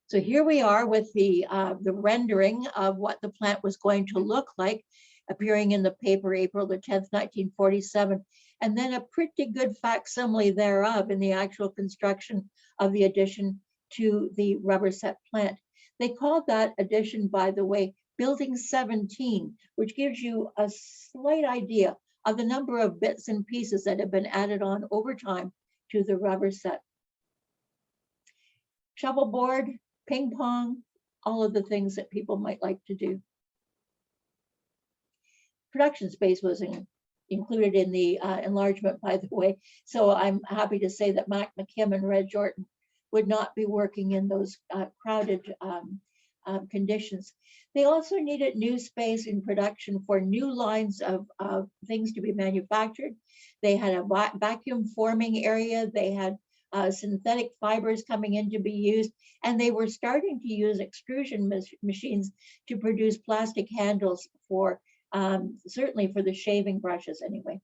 So here we are with the rendering of what the plant was going to look like, appearing in the paper April the 10th, 1947, and then a pretty good facsimile thereof in the actual construction of the addition to the Rubberset plant. They called that addition, by the way, Building 17, which gives you a slight idea of the number of bits and pieces that have been added on over time to the Rubberset. Shovelboard, ping pong, all of the things that people might like to do. Production space was included in the enlargement, by the way. So I'm happy to say that Mac McKim and Red Jordan would not be working in those crowded conditions. They also needed new space in production for new lines of things to be manufactured. They had a vacuum forming area. They had synthetic fibers coming in to be used, and they were starting to use extrusion machines to produce plastic handles for, certainly for the shaving brushes anyway.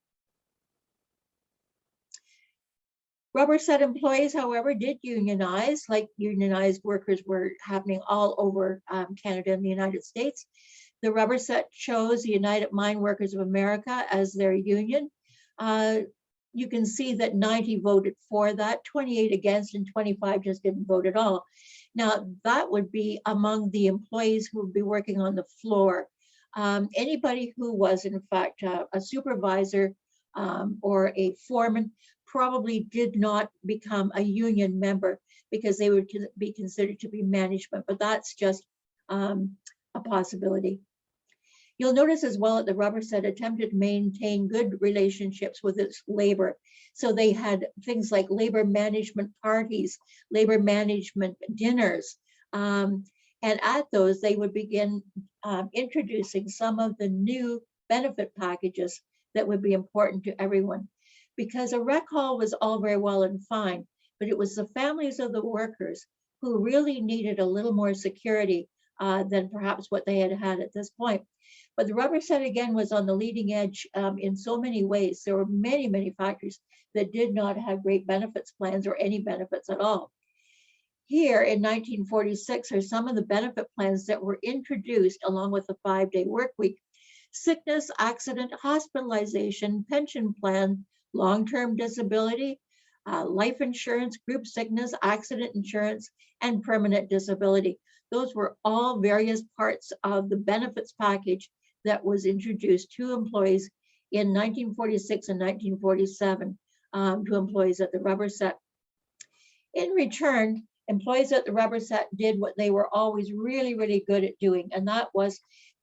Rubberset employees, however, did unionize, like unionized workers were happening all over Canada and the United States. The Rubberset chose the United Mine Workers of America as their union. You can see that 90 voted for that, 28 against, and 25 just didn't vote at all. Now, that would be among the employees who would be working on the floor. Anybody who was, in fact, a supervisor or a foreman probably did not become a union member because they would be considered to be management, but that's just a possibility. You'll notice as well that the Rubberset attempted to maintain good relationships with its labor. So they had things like labor management parties, labor management dinners. And at those, they would begin introducing some of the new benefit packages that would be important to everyone. Because a rec hall was all very well and fine, but it was the families of the workers who really needed a little more security than perhaps what they had had at this point. But the Rubberset, again, was on the leading edge in so many ways. There were many, many factories that did not have great benefits plans or any benefits at all. Here in 1946 are some of the benefit plans that were introduced along with the 5-day work week: sickness, accident, hospitalization, pension plan, long-term disability, life insurance, group sickness, accident insurance, and permanent disability. Those were all various parts of the benefits package that was introduced to employees in 1946 and 1947 to employees at the Rubberset. In return, employees at the Rubberset did what they were always really, really good at doing, and that was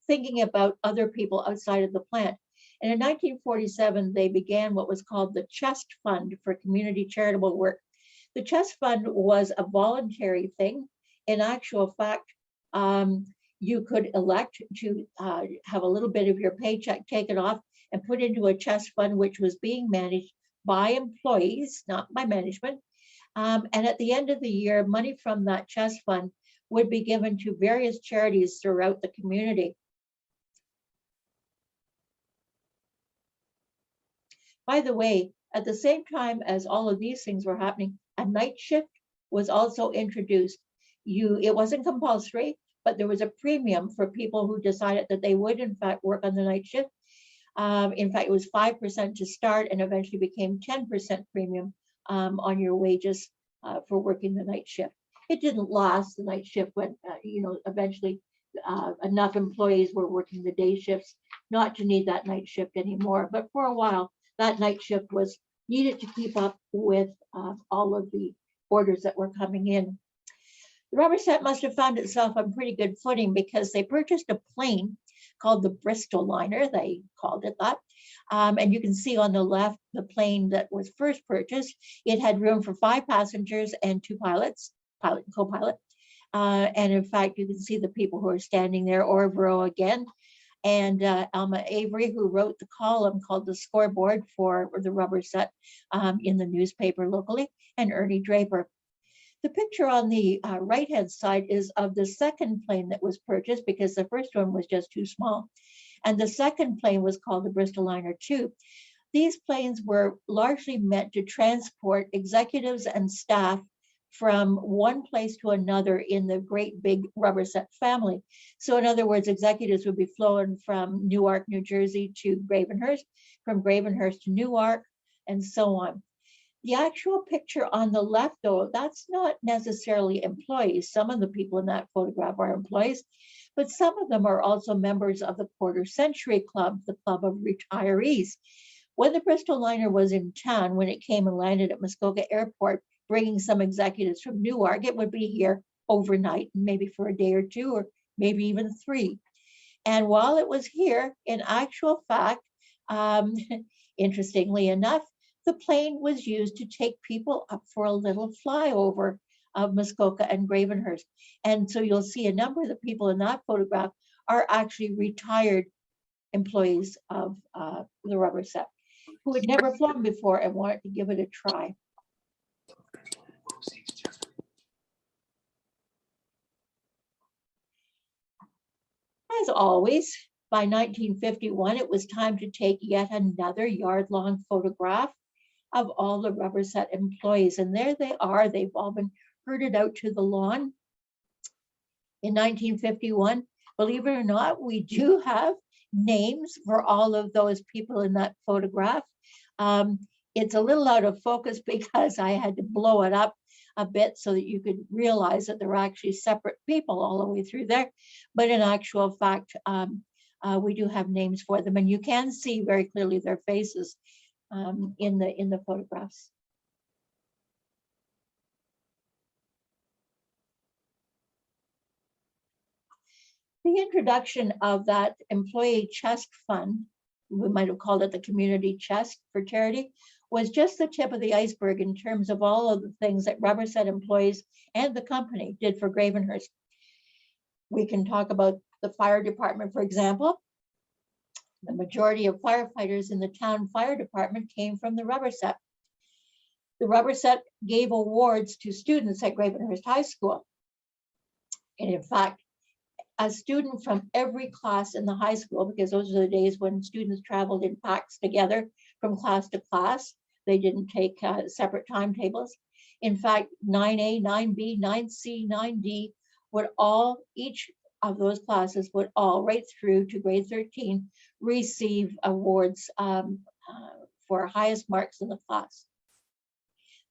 thinking about other people outside of the plant. And in 1947, they began what was called the Chest Fund for Community Charitable Work. The Chest Fund was a voluntary thing. In actual fact, you could elect to have a little bit of your paycheck taken off and put into a chest fund, which was being managed by employees, not by management. And at the end of the year, money from that chest fund would be given to various charities throughout the community. By the way, at the same time as all of these things were happening, a night shift was also introduced. It wasn't compulsory, but there was a premium for people who decided that they would, in fact, work on the night shift. In fact, it was 5% to start and eventually became 10% premium on your wages for working the night shift. It didn't last. The night shift went, eventually enough employees were working the day shifts not to need that night shift anymore. But for a while, that night shift was needed to keep up with all of the orders that were coming in. The Rubberset must have found itself on pretty good footing because they purchased a plane called the Bristol liner. They called it that. And you can see on the left, the plane that was first purchased. It had room for 5 passengers and 2 pilots, pilot and co-pilot. And in fact, you can see the people who are standing there, Orvro again, and Alma Avery, who wrote the column called The Scoreboard for the Rubberset in the newspaper locally, and Ernie Draper. The picture on the right-hand side is of the second plane that was purchased because the first one was just too small. And the second plane was called the Bristol Liner 2. These planes were largely meant to transport executives and staff from one place to another in the great big Rubberset family. So in other words, executives would be flown from Newark, New Jersey to Gravenhurst, from Gravenhurst to Newark, and so on. The actual picture on the left, though, that's not necessarily employees. Some of the people in that photograph are employees, but some of them are also members of the Quarter Century Club, the club of retirees. When the Bristol liner was in town, when it came and landed at Muskoka Airport, bringing some executives from Newark, it would be here overnight, maybe for a day or two, or maybe even 3. And while it was here, in actual fact, interestingly enough, the plane was used to take people up for a little flyover of Muskoka and Gravenhurst. And so you'll see a number of the people in that photograph are actually retired employees of the Rubberset who had never flown before and wanted to give it a try. As always, by 1951, it was time to take yet another yard-long photograph of all the Rubberset employees. And there they are. They've all been herded out to the lawn. In 1951, believe it or not, we do have names for all of those people in that photograph. It's a little out of focus because I had to blow it up a bit so that you could realize that there are actually separate people all the way through there. But in actual fact, we do have names for them, and you can see very clearly their faces in the photographs. The introduction of that employee chest fund, we might have called it the community chest for charity, was just the tip of the iceberg in terms of all of the things that Rubberset employees and the company did for Gravenhurst. We can talk about the fire department, for example. The majority of firefighters in the town fire department came from the Rubberset. The Rubberset gave awards to students at Gravenhurst High School. And in fact, a student from every class in the high school, because those are the days when students traveled in packs together from class to class. They didn't take separate timetables. In fact, 9A, 9B, 9C, 9D would all, each of those classes would all, right through to grade 13, receive awards for highest marks in the class.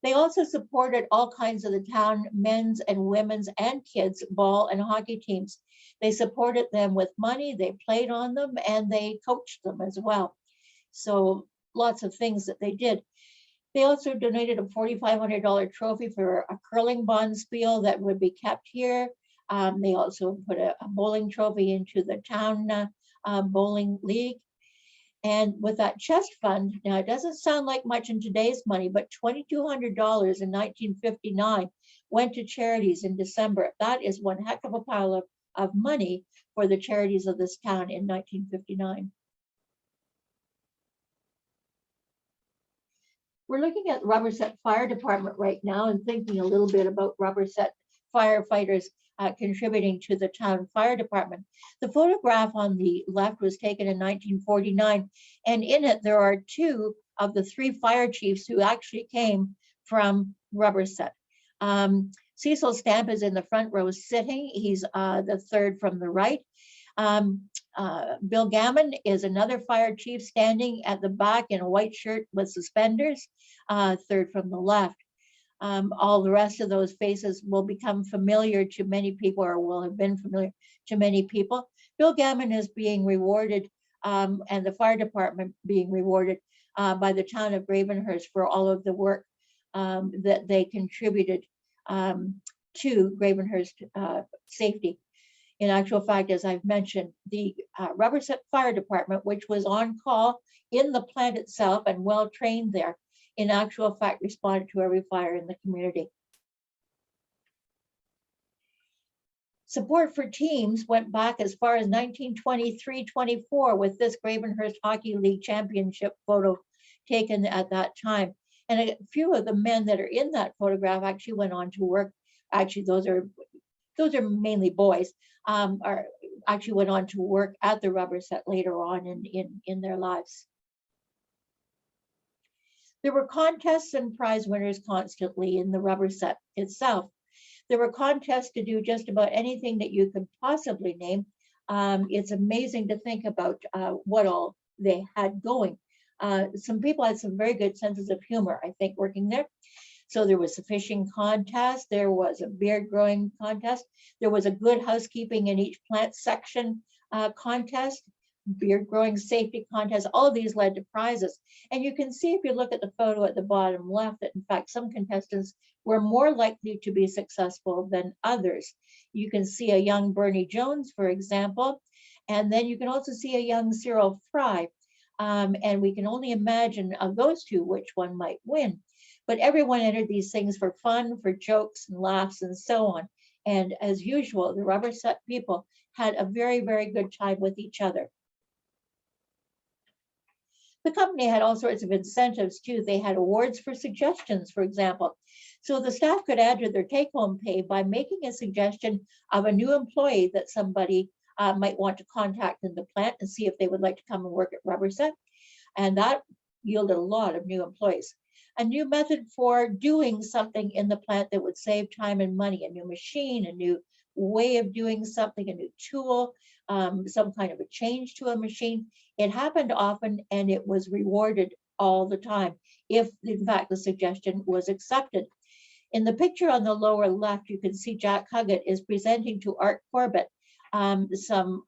They also supported all kinds of the town men's and women's and kids' ball and hockey teams. They supported them with money, they played on them, and they coached them as well. So lots of things that they did. They also donated a $4,500 trophy for a curling bonspiel that would be kept here. They also put a bowling trophy into the town bowling league. And with that chest fund, now it doesn't sound like much in today's money, but $2,200 in 1959 went to charities in December. That is one heck of a pile of money for the charities of this town in 1959. We're looking at Rubberset Fire Department right now and thinking a little bit about Rubberset firefighters contributing to the town fire department. The photograph on the left was taken in 1949, and in it there are 2 of the 3 fire chiefs who actually came from Rubberset. Cecil Stamp is in the front row sitting. He's the 3rd from the right. Bill Gammon is another fire chief standing at the back in a white shirt with suspenders, 3rd from the left. All the rest of those faces will become familiar to many people, or will have been familiar to many people. Bill Gammon is being rewarded, and the fire department being rewarded by the town of Gravenhurst for all of the work that they contributed to Gravenhurst safety. In actual fact, as I've mentioned, the Rubberset Fire Department, which was on call in the plant itself and well trained there, in actual fact responded to every fire in the community. Support for teams went back as far as 1923-24 with this Gravenhurst Hockey League Championship photo taken at that time. And a few of the men that are in that photograph actually went on to work. Actually, those are mainly boys, are actually went on to work at the Rubberset later on in their lives. There were contests and prize winners constantly in the rubber set itself. There were contests to do just about anything that you could possibly name. It's amazing to think about what all they had going. Some people had some very good senses of humor, I think, working there. So there was a fishing contest, there was a beard growing contest, there was a good housekeeping in each plant section contest, beard growing safety contest. All of these led to prizes. And you can see if you look at the photo at the bottom left that in fact some contestants were more likely to be successful than others. You can see a young Bernie Jones, for example, and then you can also see a young Cyril Fry. And we can only imagine of those two which one might win. But everyone entered these things for fun, for jokes and laughs and so on. And as usual, the Rubberset people had a very, very good time with each other. The company had all sorts of incentives too. They had awards for suggestions, for example. So the staff could add to their take-home pay by making a suggestion of a new employee that somebody might want to contact in the plant and see if they would like to come and work at Rubberset. And that yielded a lot of new employees. A new method for doing something in the plant that would save time and money, a new machine, a new way of doing something, a new tool, some kind of a change to a machine. It happened often and it was rewarded all the time if in fact the suggestion was accepted. In the picture on the lower left, you can see Jack Huggett is presenting to Art Corbett some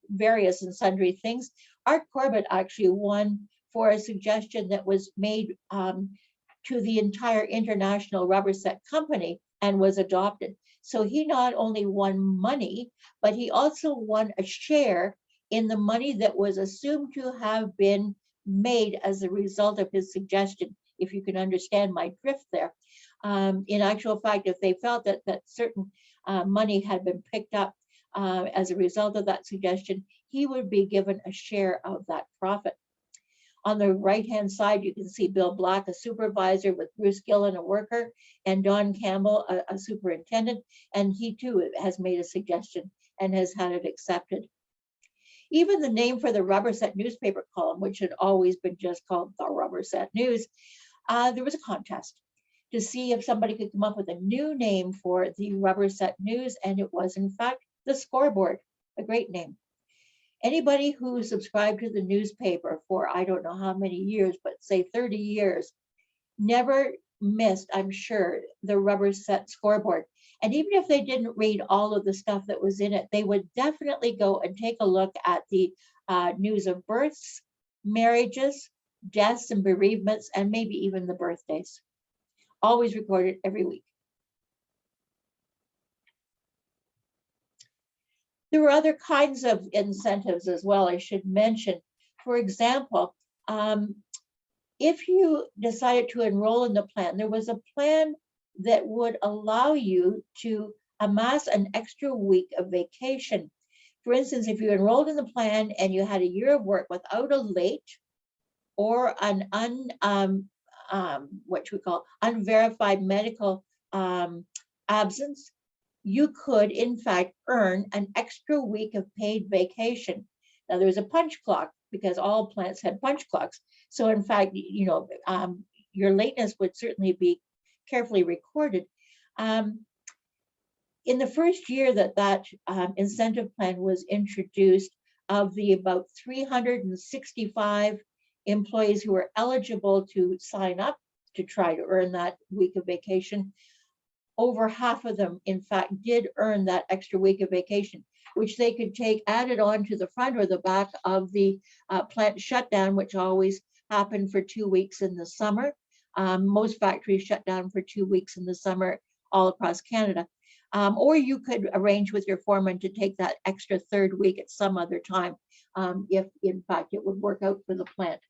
various and sundry things. Art Corbett actually won for a suggestion that was made to the entire international Rubberset company and was adopted. So he not only won money, but he also won a share in the money that was assumed to have been made as a result of his suggestion, if you can understand my drift there. In actual fact, if they felt that certain money had been picked up as a result of that suggestion, he would be given a share of that profit. On the right-hand side, you can see Bill Black, a supervisor, with Bruce Gillen, a worker, and Don Campbell, a superintendent, and he too has made a suggestion and has had it accepted. Even the name for the Rubberset newspaper column, which had always been just called the Rubberset News, there was a contest to see if somebody could come up with a new name for the Rubberset News, and it was in fact the Scoreboard, a great name. Anybody who subscribed to the newspaper for I don't know how many years, but say 30 years, never missed, I'm sure, the Rubberset Scoreboard. And even if they didn't read all of the stuff that was in it, they would definitely go and take a look at the news of births, marriages, deaths and bereavements, and maybe even the birthdays. Always recorded every week. There were other kinds of incentives as well, I should mention. For example, if you decided to enroll in the plan, there was a plan that would allow you to amass an extra week of vacation. For instance, if you enrolled in the plan and you had a year of work without a late or an what we call unverified medical absence, you could in fact earn an extra week of paid vacation. Now there's a punch clock because all plants had punch clocks. So in fact, you know, your lateness would certainly be carefully recorded. In the first year that incentive plan was introduced, of the about 365 employees who were eligible to sign up to try to earn that week of vacation, over half of them, in fact, did earn that extra week of vacation, which they could take added on to the front or the back of the plant shutdown, which always happened for 2 weeks in the summer. Most factories shut down for 2 weeks in the summer all across Canada. Or you could arrange with your foreman to take that extra third week at some other time, if in fact it would work out for the plant.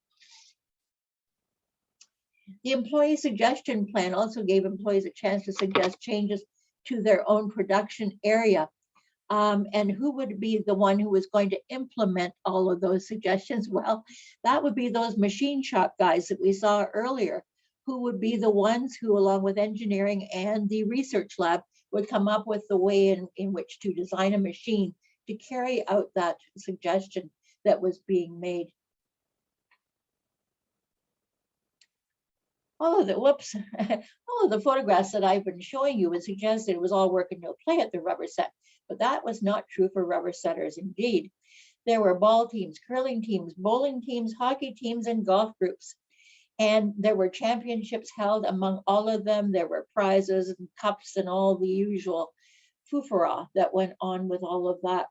The employee suggestion plan also gave employees a chance to suggest changes to their own production area. And who would be the one who was going to implement all of those suggestions? Well, that would be those machine shop guys that we saw earlier, who would be the ones who, along with engineering and the research lab, would come up with the way in which to design a machine to carry out that suggestion that was being made. all of the, whoops, all of the photographs that I've been showing you would suggest that it was all work and no play at the Rubberset, but that was not true for Rubbersetters. Indeed, there were ball teams, curling teams, bowling teams, hockey teams, and golf groups. And there were championships held among all of them. There were prizes and cups and all the usual foofara that went on with all of that.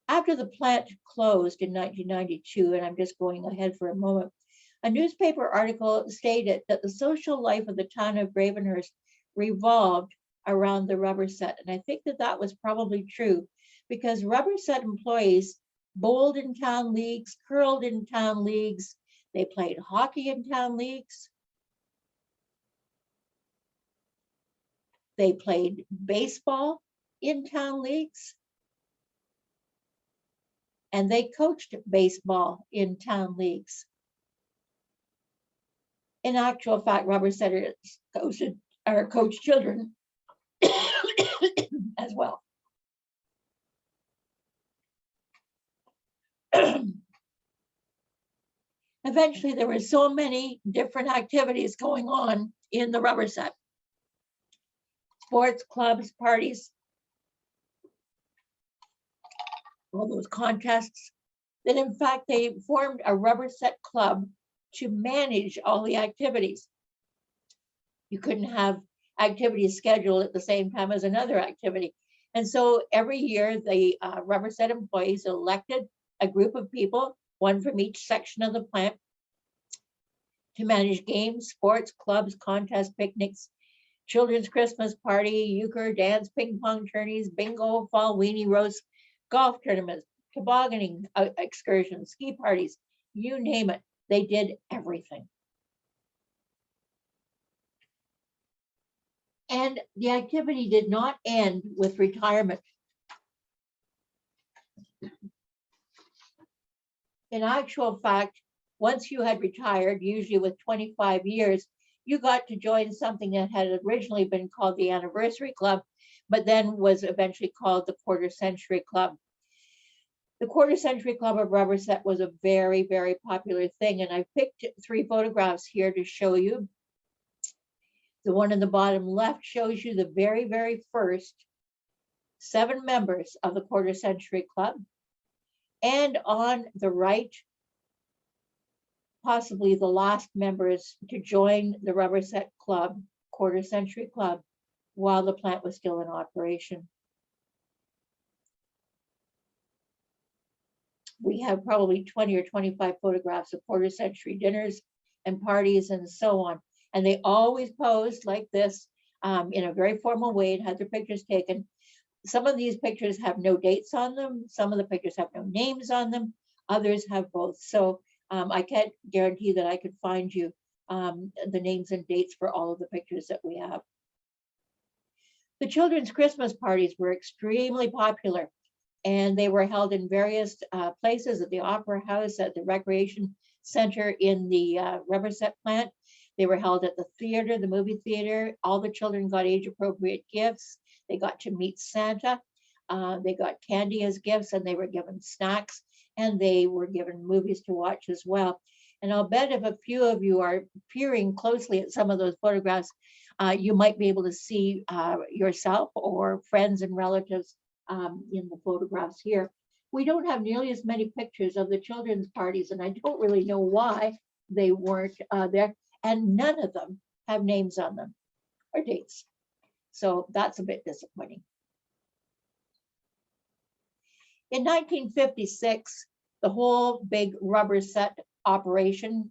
After the plant closed in 1992, and I'm just going ahead for a moment, a newspaper article stated that the social life of the town of Gravenhurst revolved around the Rubberset. And I think that that was probably true because Rubberset employees bowled in town leagues, curled in town leagues, they played hockey in town leagues, they played baseball in town leagues, and they coached baseball in town leagues. In actual fact, Rubbersetters coach children as well. Eventually, there were so many different activities going on in the Rubberset. Sports, clubs, parties, all those contests, that in fact, they formed a Rubberset club to manage all the activities. You couldn't have activities scheduled at the same time as another activity. And so every year, the Rubberset employees elected a group of people, one from each section of the plant, to manage games, sports, clubs, contests, picnics, children's Christmas party, euchre, dance, ping pong tourneys, bingo, fall weenie roast, golf tournaments, tobogganing excursions, ski parties, you name it. They did everything. And the activity did not end with retirement. In actual fact, once you had retired, usually with 25 years, you got to join something that had originally been called the Anniversary Club, but then was eventually called the Quarter Century Club. The Quarter Century Club of Rubberset was a very, very popular thing, and I picked 3 photographs here to show you. The one in the bottom left shows you the very, very first 7 members of the Quarter Century Club. And on the right, possibly the last members to join the Rubberset Club, Quarter Century Club, while the plant was still in operation. We have probably 20 or 25 photographs of quarter century dinners and parties and so on. And they always posed like this in a very formal way and had their pictures taken. Some of these pictures have no dates on them. Some of the pictures have no names on them. Others have both. So I can't guarantee that I could find you the names and dates for all of the pictures that we have. The children's Christmas parties were extremely popular, and they were held in various places, at the Opera House, at the Recreation Center in the Rubberset plant. They were held at the theater, the movie theater. All the children got age-appropriate gifts. They got to meet Santa. They got candy as gifts, and they were given snacks, and they were given movies to watch as well. And I'll bet if a few of you are peering closely at some of those photographs, you might be able to see yourself or friends and relatives in the photographs here. We don't have nearly as many pictures of the children's parties, and I don't really know why they weren't there. And none of them have names on them or dates. So that's a bit disappointing. In 1956, the whole big Rubberset operation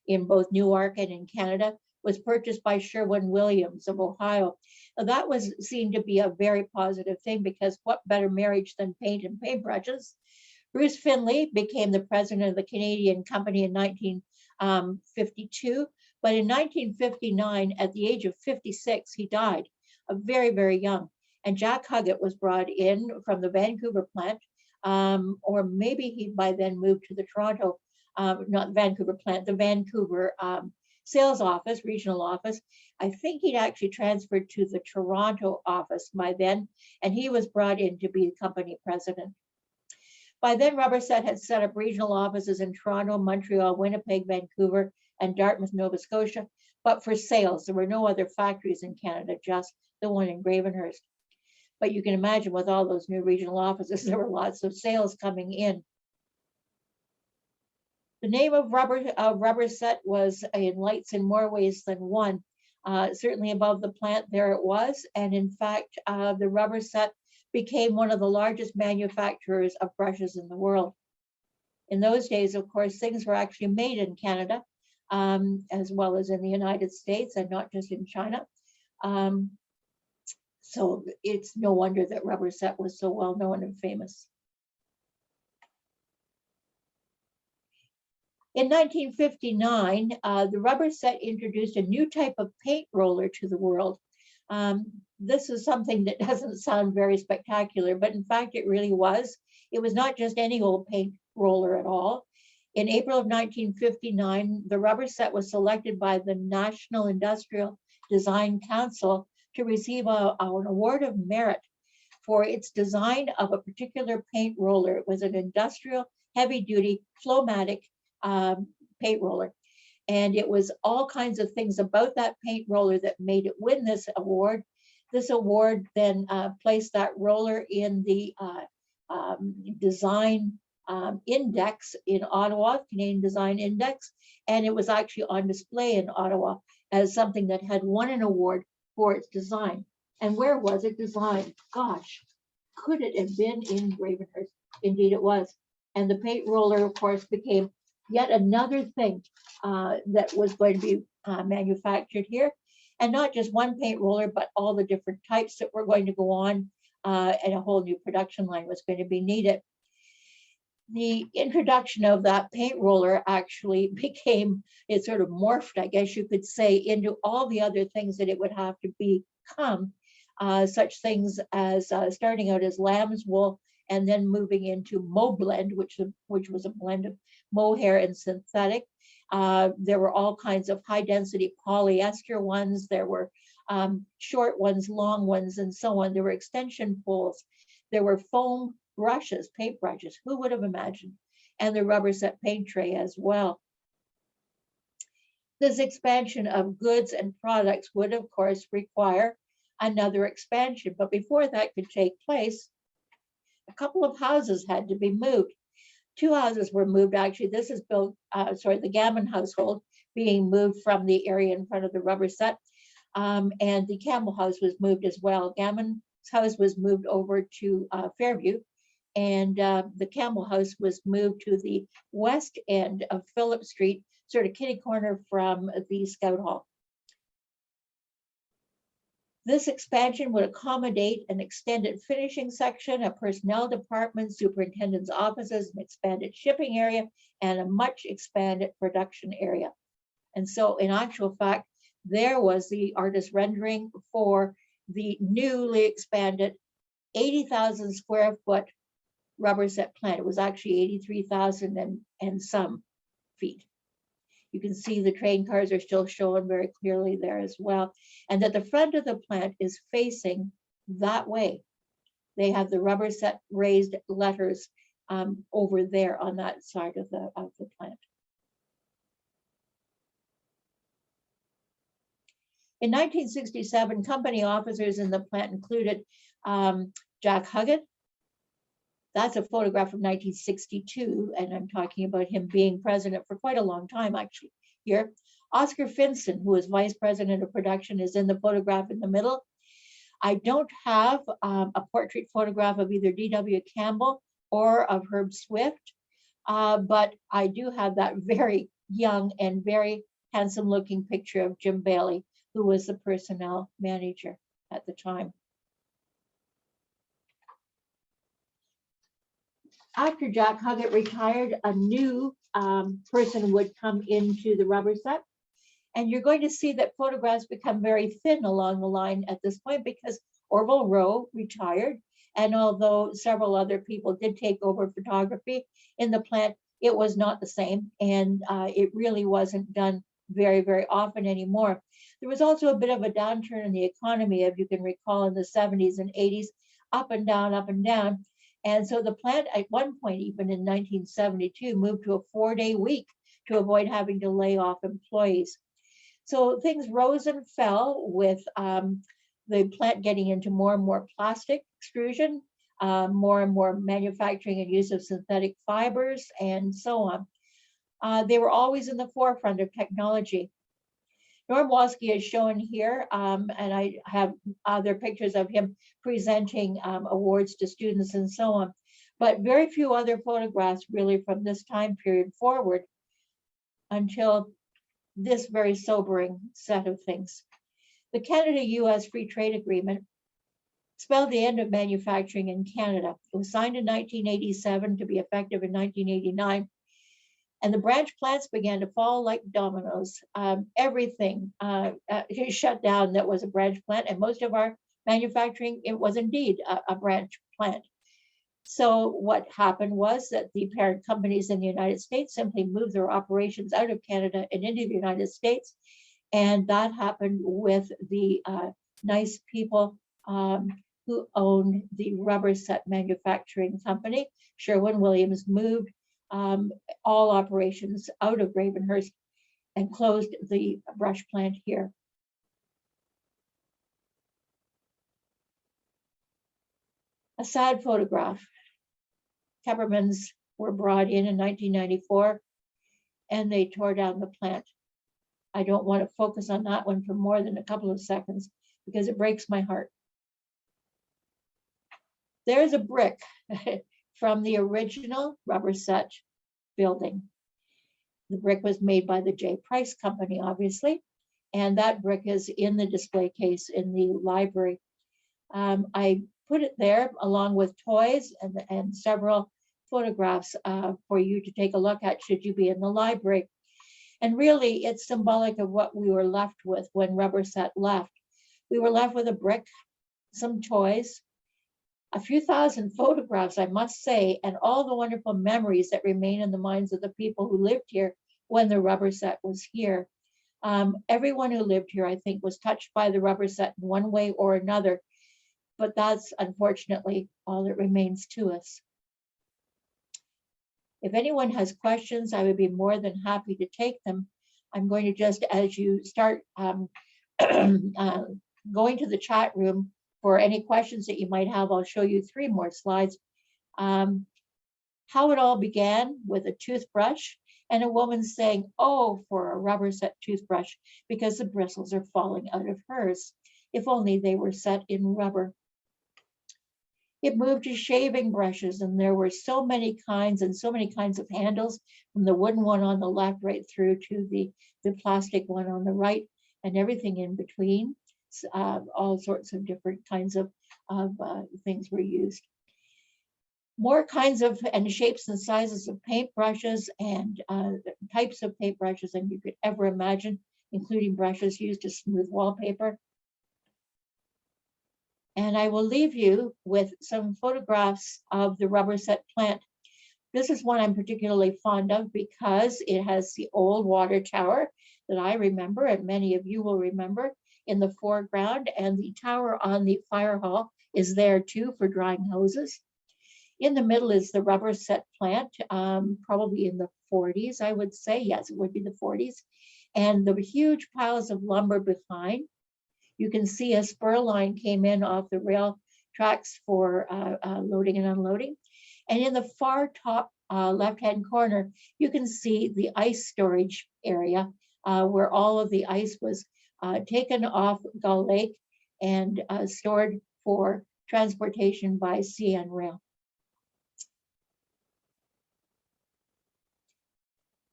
in both Newark and in Canada was purchased by Sherwin-Williams of Ohio. Now, that was seen to be a very positive thing, because what better marriage than paint and paintbrushes? Bruce Finley became the president of the Canadian company in 1952, but in 1959, at the age of 56, he died, very, very young. And Jack Huggett was brought in from the Vancouver plant, or maybe he by then moved to the Toronto, not Vancouver plant, the Vancouver sales office, regional office. I think he'd actually transferred to the Toronto office by then, and he was brought in to be the company president. By then, Rubberset had set up regional offices in Toronto, Montreal, Winnipeg, Vancouver, and Dartmouth, Nova Scotia. But for sales, there were no other factories in Canada, just the one in Gravenhurst. But you can imagine with all those new regional offices, there were lots of sales coming in. The name of Rubberset was in lights in more ways than one. Certainly above the plant, there it was. And in fact, the Rubberset became one of the largest manufacturers of brushes in the world. In those days, of course, things were actually made in Canada, as well as in the United States, and not just in China. So it's no wonder that Rubberset was so well known and famous. In 1959, the Rubberset introduced a new type of paint roller to the world. This is something that doesn't sound very spectacular, but in fact, it really was. It was not just any old paint roller at all. In April of 1959, the Rubberset was selected by the National Industrial Design Council to receive an award of merit for its design of a particular paint roller. It was an industrial, heavy-duty, Flowmatic paint roller. And it was all kinds of things about that paint roller that made it win this award. This award then placed that roller in the design index in Ottawa, Canadian Design Index, and it was actually on display in Ottawa as something that had won an award for its design. And where was it designed? Gosh, could it have been in Gravenhurst? Indeed it was. And the paint roller, of course, became yet another thing that was going to be manufactured here. And not just one paint roller, but all the different types that were going to go on, and a whole new production line was going to be needed. The introduction of that paint roller actually became, it sort of morphed, I guess you could say, into all the other things that it would have to become, such things as starting out as lamb's wool and then moving into Moblend, which was a blend of mohair and synthetic. There were all kinds of high density polyester ones. There were short ones, long ones, and so on. There were extension poles. There were foam brushes, paint brushes. Who would have imagined? And the Rubberset paint tray as well. This expansion of goods and products would, of course, require another expansion. But before that could take place, a couple of houses had to be moved. Two houses were moved, actually. This is built, the Gammon household being moved from the area in front of the Rubberset. And the Campbell house was moved as well. Gammon's house was moved over to Fairview, and the Campbell house was moved to the west end of Phillip Street, sort of kitty corner from the Scout Hall. This expansion would accommodate an extended finishing section, a personnel department, superintendent's offices, an expanded shipping area, and a much expanded production area. And so in actual fact, there was the artist rendering for the newly expanded 80,000 square foot Rubberset plant. It was actually 83,000 and some feet. You can see the train cars are still shown very clearly there as well. And that the front of the plant is facing that way. They have the Rubberset raised letters over there on that side of the plant. In 1967, company officers in the plant included Jack Huggett. That's a photograph from 1962, and I'm talking about him being president for quite a long time, actually, here. Oscar Finson, who was vice president of production, is in the photograph in the middle. I don't have a portrait photograph of either D.W. Campbell or of Herb Swift, but I do have that very young and very handsome looking picture of Jim Bailey, who was the personnel manager at the time. After Jack Huggett retired, a new person would come into the Rubberset. And you're going to see that photographs become very thin along the line at this point because Orville Rowe retired. And although several other people did take over photography in the plant, it was not the same. And it really wasn't done very, very often anymore. There was also a bit of a downturn in the economy, if you can recall, in the 70s and 80s, up and down, up and down. And so the plant at one point, even in 1972, moved to a 4-day week to avoid having to lay off employees. So things rose and fell with the plant getting into more and more plastic extrusion, more and more manufacturing and use of synthetic fibers, and so on. They were always in the forefront of technology. Norm Walski is shown here, and I have other pictures of him presenting awards to students and so on, but very few other photographs really from this time period forward until this very sobering set of things. The Canada-US Free Trade Agreement spelled the end of manufacturing in Canada. It was signed in 1987 to be effective in 1989. And the branch plants began to fall like dominoes. Everything shut down that was a branch plant, and most of our manufacturing, it was indeed a branch plant. So what happened was that the parent companies in the United States simply moved their operations out of Canada and into the United States. And that happened with the nice people who owned the Rubberset Manufacturing Company. Sherwin-Williams moved all operations out of Gravenhurst and closed the brush plant here. A sad photograph. Kempermans were brought in 1994 and they tore down the plant. I don't want to focus on that one for more than a couple of seconds because it breaks my heart. There's a brick from the original Rubberset building. The brick was made by the J. Price Company, obviously, and that brick is in the display case in the library. I put it there along with toys and several photographs for you to take a look at should you be in the library. And really, it's symbolic of what we were left with when Rubberset left. We were left with a brick, some toys, a few thousand photographs, I must say, and all the wonderful memories that remain in the minds of the people who lived here when the Rubberset was here. Everyone who lived here, I think, was touched by the Rubberset in one way or another, but that's unfortunately all that remains to us. If anyone has questions, I would be more than happy to take them. I'm going to just, as you start going to the chat room for any questions that you might have, I'll show you 3 more slides. How it all began with a toothbrush and a woman saying, "Oh, for a Rubberset toothbrush, because the bristles are falling out of hers. If only they were set in rubber." It moved to shaving brushes, and there were so many kinds and so many kinds of handles, from the wooden one on the left right through to the plastic one on the right, and everything in between. All sorts of different kinds of things were used. More kinds of and shapes and sizes of paintbrushes and types of paintbrushes than you could ever imagine, including brushes used to smooth wallpaper. And I will leave you with some photographs of the Rubberset plant. This is one I'm particularly fond of because it has the old water tower that I remember, and many of you will remember, in the foreground, and the tower on the fire hall is there too for drying hoses. In the middle is the Rubberset plant, probably in the 40s, I would say. Yes, it would be the 40s. And the huge piles of lumber behind. You can see a spur line came in off the rail tracks for loading and unloading. And in the far top left-hand corner, you can see the ice storage area where all of the ice was taken off Gull Lake and stored for transportation by sea and rail.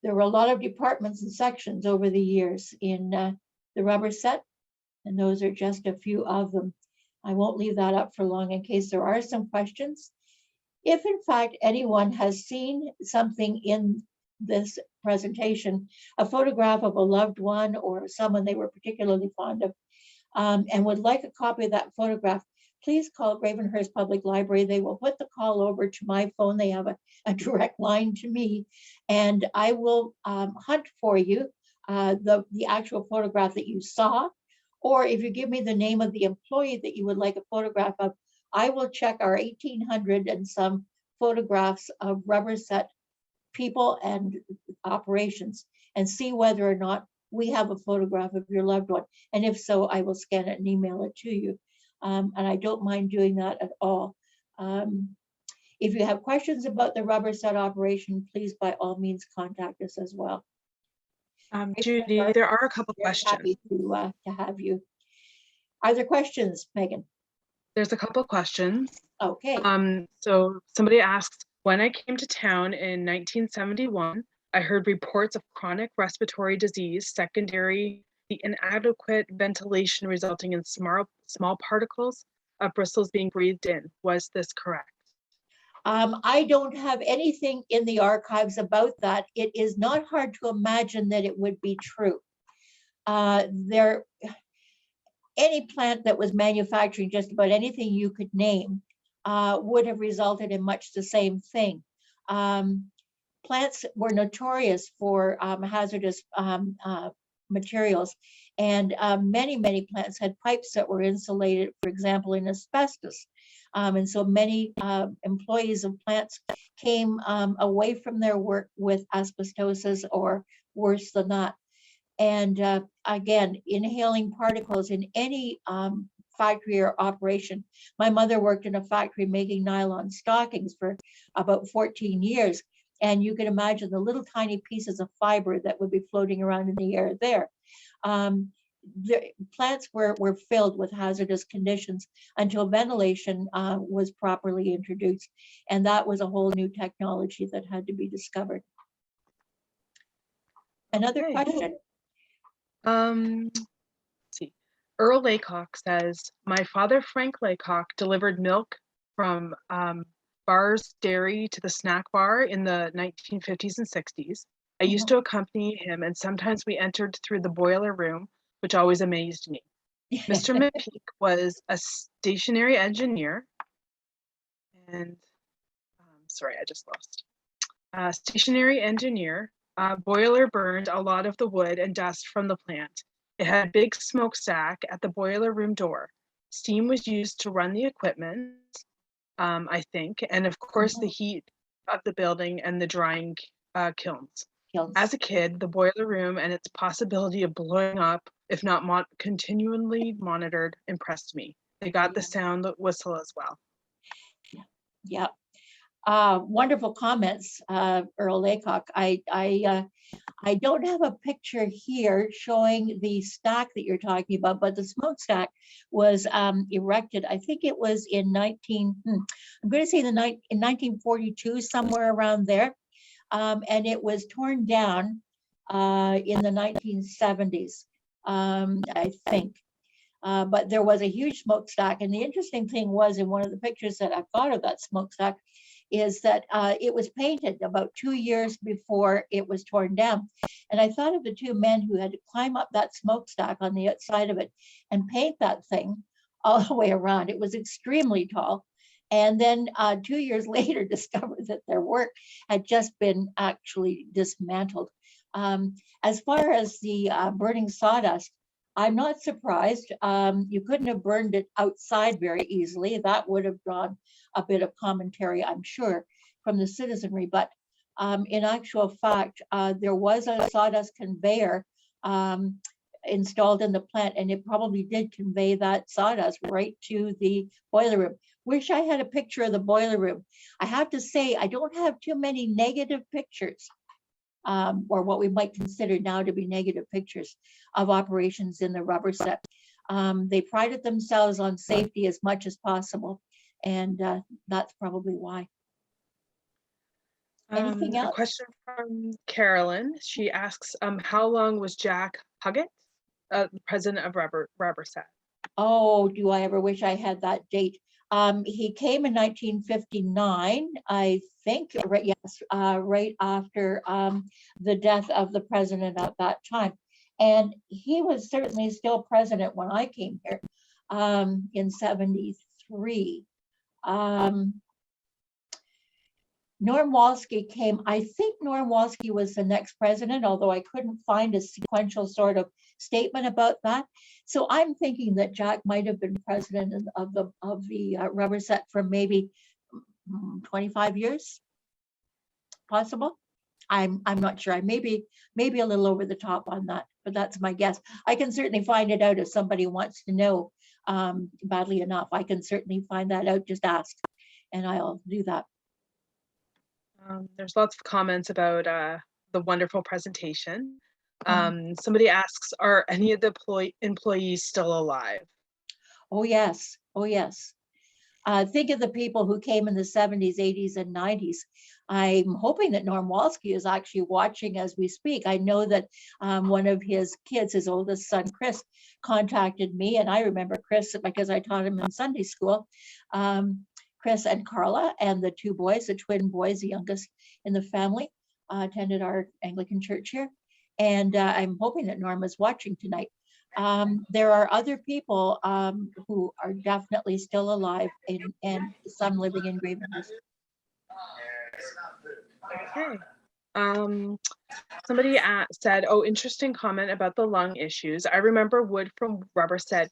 There were a lot of departments and sections over the years in the Rubberset, and those are just a few of them. I won't leave that up for long in case there are some questions. If in fact anyone has seen something in this presentation, a photograph of a loved one or someone they were particularly fond of, and would like a copy of that photograph, please call Gravenhurst Public Library. They will put the call over to my phone. They have a direct line to me, and I will hunt for you the actual photograph that you saw. Or if you give me the name of the employee that you would like a photograph of, I will check our 1,800 and some photographs of Rubberset people and operations and see whether or not we have a photograph of your loved one. And if so, I will scan it and email it to you. And I don't mind doing that at all. If you have questions about the Rubberset operation, please by all means contact us as well. Judy, there are a couple Very questions. happy to have you. Are there questions, Megan? There's a couple questions. Okay. So somebody asks, when I came to town in 1971, I heard reports of chronic respiratory disease, secondary the inadequate ventilation resulting in small particles of bristles being breathed in. Was this correct? I don't have anything in the archives about that. It is not hard to imagine that it would be true. Any plant that was manufacturing just about anything you could name would have resulted in much the same thing. Plants were notorious for hazardous materials, and many plants had pipes that were insulated, for example, in asbestos. And so many employees of plants came away from their work with asbestosis or worse than that. And again, inhaling particles in any factory or operation. My mother worked in a factory making nylon stockings for about 14 years. And you can imagine the little tiny pieces of fiber that would be floating around in the air there. The plants were filled with hazardous conditions until ventilation was properly introduced. And that was a whole new technology that had to be discovered. Another question? Let's see. Earl Laycock says, my father, Frank Laycock, delivered milk from Bar's Dairy to the snack bar in the 1950s and 60s. I used to accompany him, and sometimes we entered through the boiler room, which always amazed me. Mr. McPeak was a stationary engineer, and sorry, I just lost. Stationary engineer. Boiler burned a lot of the wood and dust from the plant. It had a big smokestack at the boiler room door. Steam was used to run the equipment, I think, and of course the heat of the building and the drying kilns. As a kid, the boiler room and its possibility of blowing up, if not continually monitored, impressed me. They got the sound whistle as well. Yeah. Wonderful comments, Earl Laycock. I don't have a picture here showing the stack that you're talking about, but the smokestack was erected. I think it was in I'm going to say in 1942, somewhere around there, and it was torn down in the 1970s, I think. But there was a huge smokestack, and the interesting thing was, in one of the pictures that I've got of that smokestack, is that it was painted about 2 years before it was torn down. And I thought of the two men who had to climb up that smokestack on the outside of it and paint that thing all the way around. It was extremely tall. And then 2 years later, discovered that their work had just been actually dismantled. As far as the burning sawdust, I'm not surprised. You couldn't have burned it outside very easily. That would have drawn a bit of commentary, I'm sure, from the citizenry. But in actual fact, there was a sawdust conveyor installed in the plant, and it probably did convey that sawdust right to the boiler room. Wish I had a picture of the boiler room. I have to say, I don't have too many negative pictures, or what we might consider now to be negative pictures of operations in the Rubberset. They prided themselves on safety as much as possible, and that's probably why. Anything else? A question from Carolyn. She asks, how long was Jack Huggett, president of Rubberset? Oh, do I ever wish I had that date? He came in 1959, I think, right, yes, right after the death of the president at that time. And he was certainly still president when I came here in 73. Norm Walski came, I think Norm Walski was the next president, although I couldn't find a sequential sort of statement about that. So I'm thinking that Jack might have been president of the Rubberset for maybe 25 years, possible. I'm not sure. I maybe a little over the top on that, but that's my guess. I can certainly find it out if somebody wants to know badly enough. I can certainly find that out. Just ask, and I'll do that. There's lots of comments about the wonderful presentation. Somebody asks, are any of the employees still alive? Oh yes, oh yes. Think of the people who came in the 70s, 80s, and 90s. I'm hoping that Norm Walski is actually watching as we speak. I know that one of his kids, his oldest son, Chris, contacted me, and I remember Chris because I taught him in Sunday school. Chris and Carla and the two boys, the twin boys, the youngest in the family, attended our Anglican church here. And I'm hoping that Norm is watching tonight. There are other people who are definitely still alive, and some living in Gravenhurst. Okay. Somebody said, oh, interesting comment about the lung issues. I remember wood from Rubberset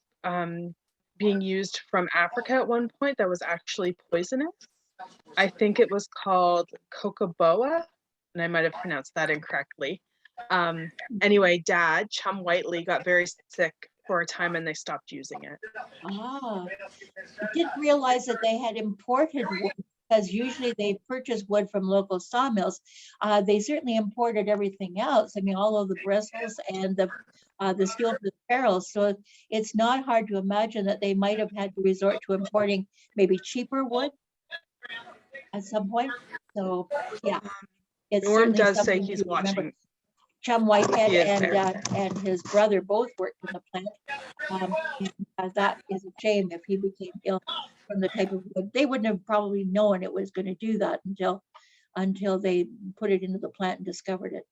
being used from Africa at one point that was actually poisonous. I think it was called cocoboa, and I might have pronounced that incorrectly. Anyway, Dad, Chum Whiteley, got very sick for a time and they stopped using it. Ah, I didn't realize that they had imported wood, because usually they purchase wood from local sawmills. They certainly imported everything else. I mean, all of the bristles and the steel for the barrels. So it's not hard to imagine that they might have had to resort to importing maybe cheaper wood at some point. So yeah, it's Norm certainly does say something he's to remember. watching. Chum Whitehead He is there. and his brother both worked in the plant. That is a shame if he became ill from the type of wood. They wouldn't have probably known it was going to do that until they put it into the plant and discovered it.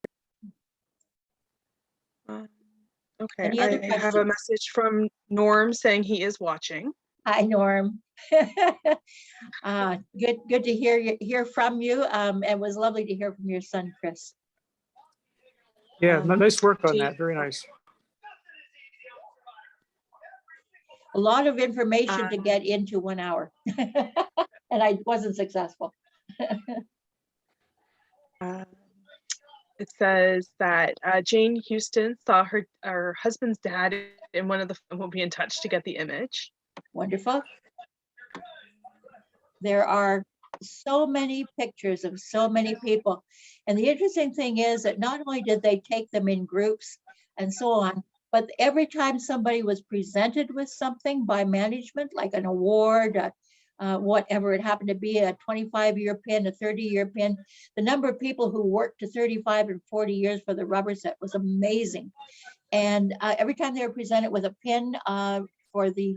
Okay, Any other I have questions? a message from Norm saying he is watching. Hi, Norm. Good to hear from you. It was lovely to hear from your son, Chris. Yeah, nice work on that. Very nice. A lot of information to get into 1 hour, and I wasn't successful. It says that Jane Houston saw her husband's dad in one of the, we'll be in touch to get the image. Wonderful. There are so many pictures of so many people. And the interesting thing is that not only did they take them in groups and so on, but every time somebody was presented with something by management, like an award, whatever it happened to be, a 25-year pin, a 30-year pin, the number of people who worked to 35 and 40 years for the Rubberset was amazing. And every time they were presented with a pin for the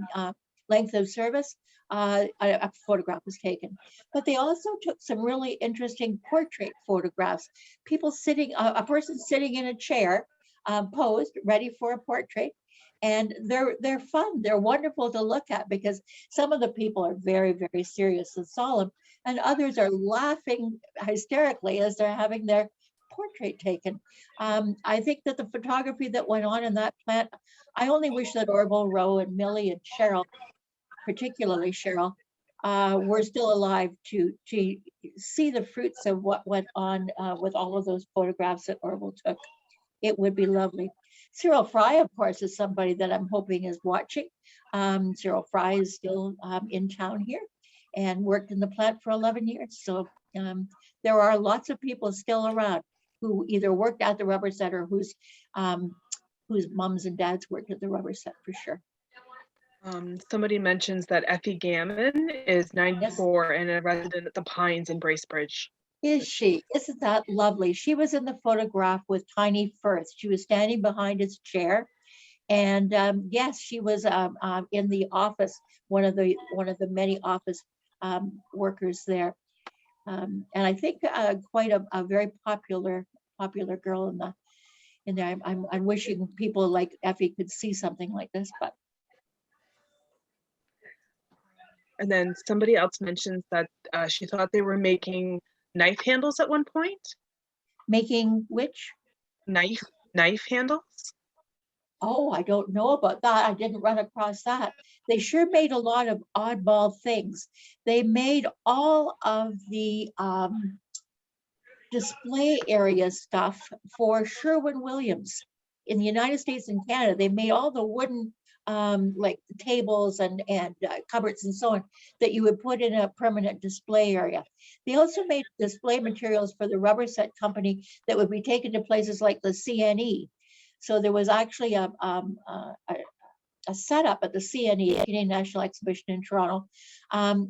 length of service, a photograph was taken. But they also took some really interesting portrait photographs. People sitting, a person sitting in a chair, posed, ready for a portrait. And they're fun. They're wonderful to look at because some of the people are very, very serious and solemn, and others are laughing hysterically as they're having their portrait taken. I think that the photography that went on in that plant, I only wish that Orville Rowe and Millie and Cheryl, particularly Cheryl, were still alive to see the fruits of what went on with all of those photographs that Orville took. It would be lovely. Cyril Fry, of course, is somebody that I'm hoping is watching. Cyril Fry is still in town here and worked in the plant for 11 years. So there are lots of people still around who either worked at the Rubberset or whose moms and dads worked at the Rubberset for sure. Somebody mentions that Effie Gammon is 94 and a resident at the Pines in Bracebridge. Is she? Isn't that lovely? She was in the photograph with Tiny Firth. She was standing behind his chair. And yes, she was in the office, one of the many office workers there. And I think quite a very popular girl in there. I'm wishing people like Effie could see something like this, but. And then somebody else mentions that she thought they were making knife handles at one point. Making which? Knife handles. Oh, I don't know about that. I didn't run across that. They sure made a lot of oddball things. They made all of the display area stuff for Sherwin-Williams in the United States and Canada. They made all the wooden like tables and cupboards and so on that you would put in a permanent display area. They also made display materials for the Rubberset company that would be taken to places like the CNE. So there was actually a setup at the CNE, Canadian National Exhibition in Toronto,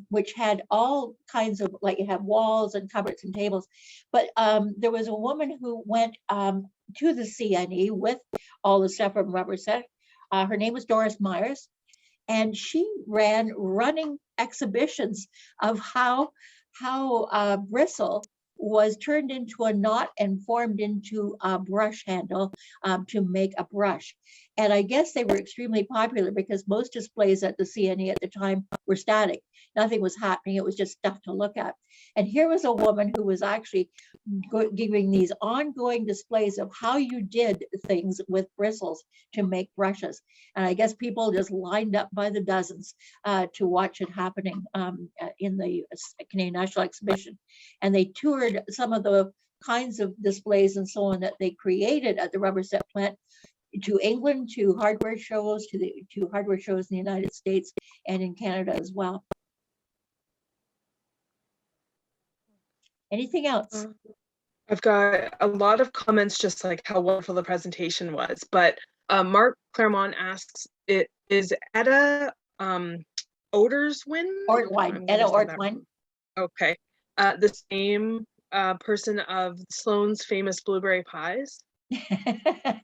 which had all kinds of, like you have walls and cupboards and tables. But there was a woman who went to the CNE with all the stuff from Rubberset. Her name was Doris Myers, and she ran running exhibitions of how bristle was turned into a knot and formed into a brush handle to make a brush. And I guess they were extremely popular because most displays at the CNE at the time were static. Nothing was happening. It was just stuff to look at. And here was a woman who was actually giving these ongoing displays of how you did things with bristles to make brushes. And I guess people just lined up by the dozens to watch it happening in the Canadian National Exhibition. And they toured some of the kinds of displays and so on that they created at the Rubberset plant to England, to hardware shows, to hardware shows in the United States and in Canada as well. Anything else? I've got a lot of comments, just like how wonderful the presentation was. But Mark Claremont asks, "It is Etta Oderswin? Ortwine, Etta Ortwine. Okay, the same person of Sloane's famous blueberry pies." I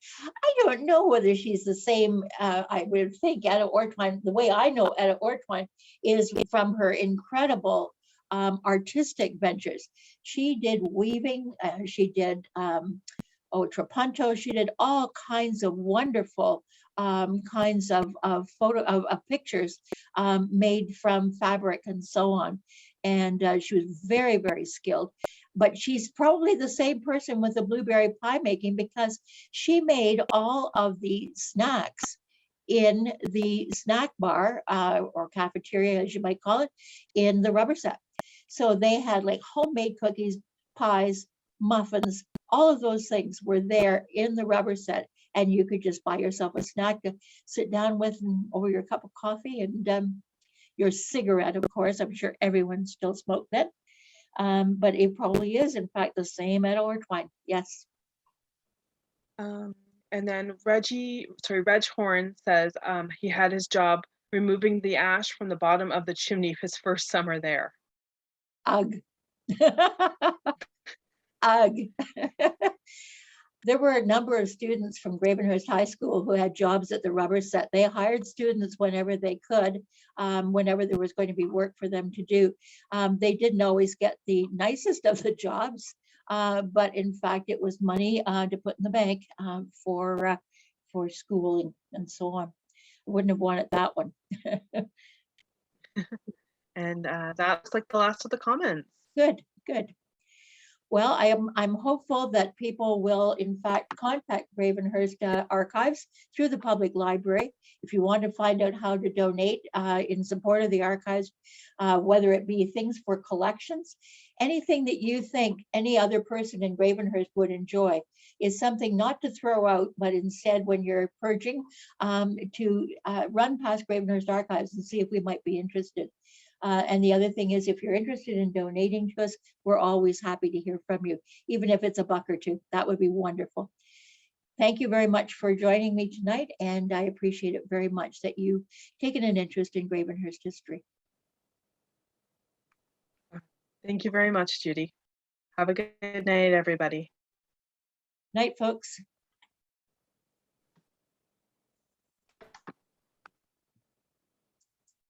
don't know whether she's the same. I would think Etta Ortwine, the way I know Etta Ortwine is from her incredible artistic ventures. She did weaving, she did trapunto, she did all kinds of wonderful kinds of pictures made from fabric and so on. And she was very, very skilled. But she's probably the same person with the blueberry pie making, because she made all of the snacks in the snack bar or cafeteria, as you might call it, in the Rubberset. So they had like homemade cookies, pies, muffins, all of those things were there in the Rubberset. And you could just buy yourself a snack to sit down with over your cup of coffee and your cigarette, of course. I'm sure everyone still smoked then. But it probably is, in fact, the same at Ortwine. Yes. And then Reg Horn says he had his job removing the ash from the bottom of the chimney his first summer there. Ugh. Ugh. There were a number of students from Gravenhurst High School who had jobs at the Rubberset. They hired students whenever they could, whenever there was going to be work for them to do. They didn't always get the nicest of the jobs, but in fact, it was money to put in the bank for schooling and so on. I wouldn't have wanted that one. And that's like the last of the comments. Good, good. Well, I'm hopeful that people will, in fact, contact Gravenhurst Archives through the public library. If you want to find out how to donate in support of the archives, whether it be things for collections, anything that you think any other person in Gravenhurst would enjoy is something not to throw out, but instead, when you're purging, to run past Gravenhurst Archives and see if we might be interested. And the other thing is, if you're interested in donating to us, we're always happy to hear from you, even if it's $1 or $2. That would be wonderful. Thank you very much for joining me tonight, and I appreciate it very much that you've taken an interest in Gravenhurst history. Thank you very much, Judy. Have a good night, everybody. Night, folks.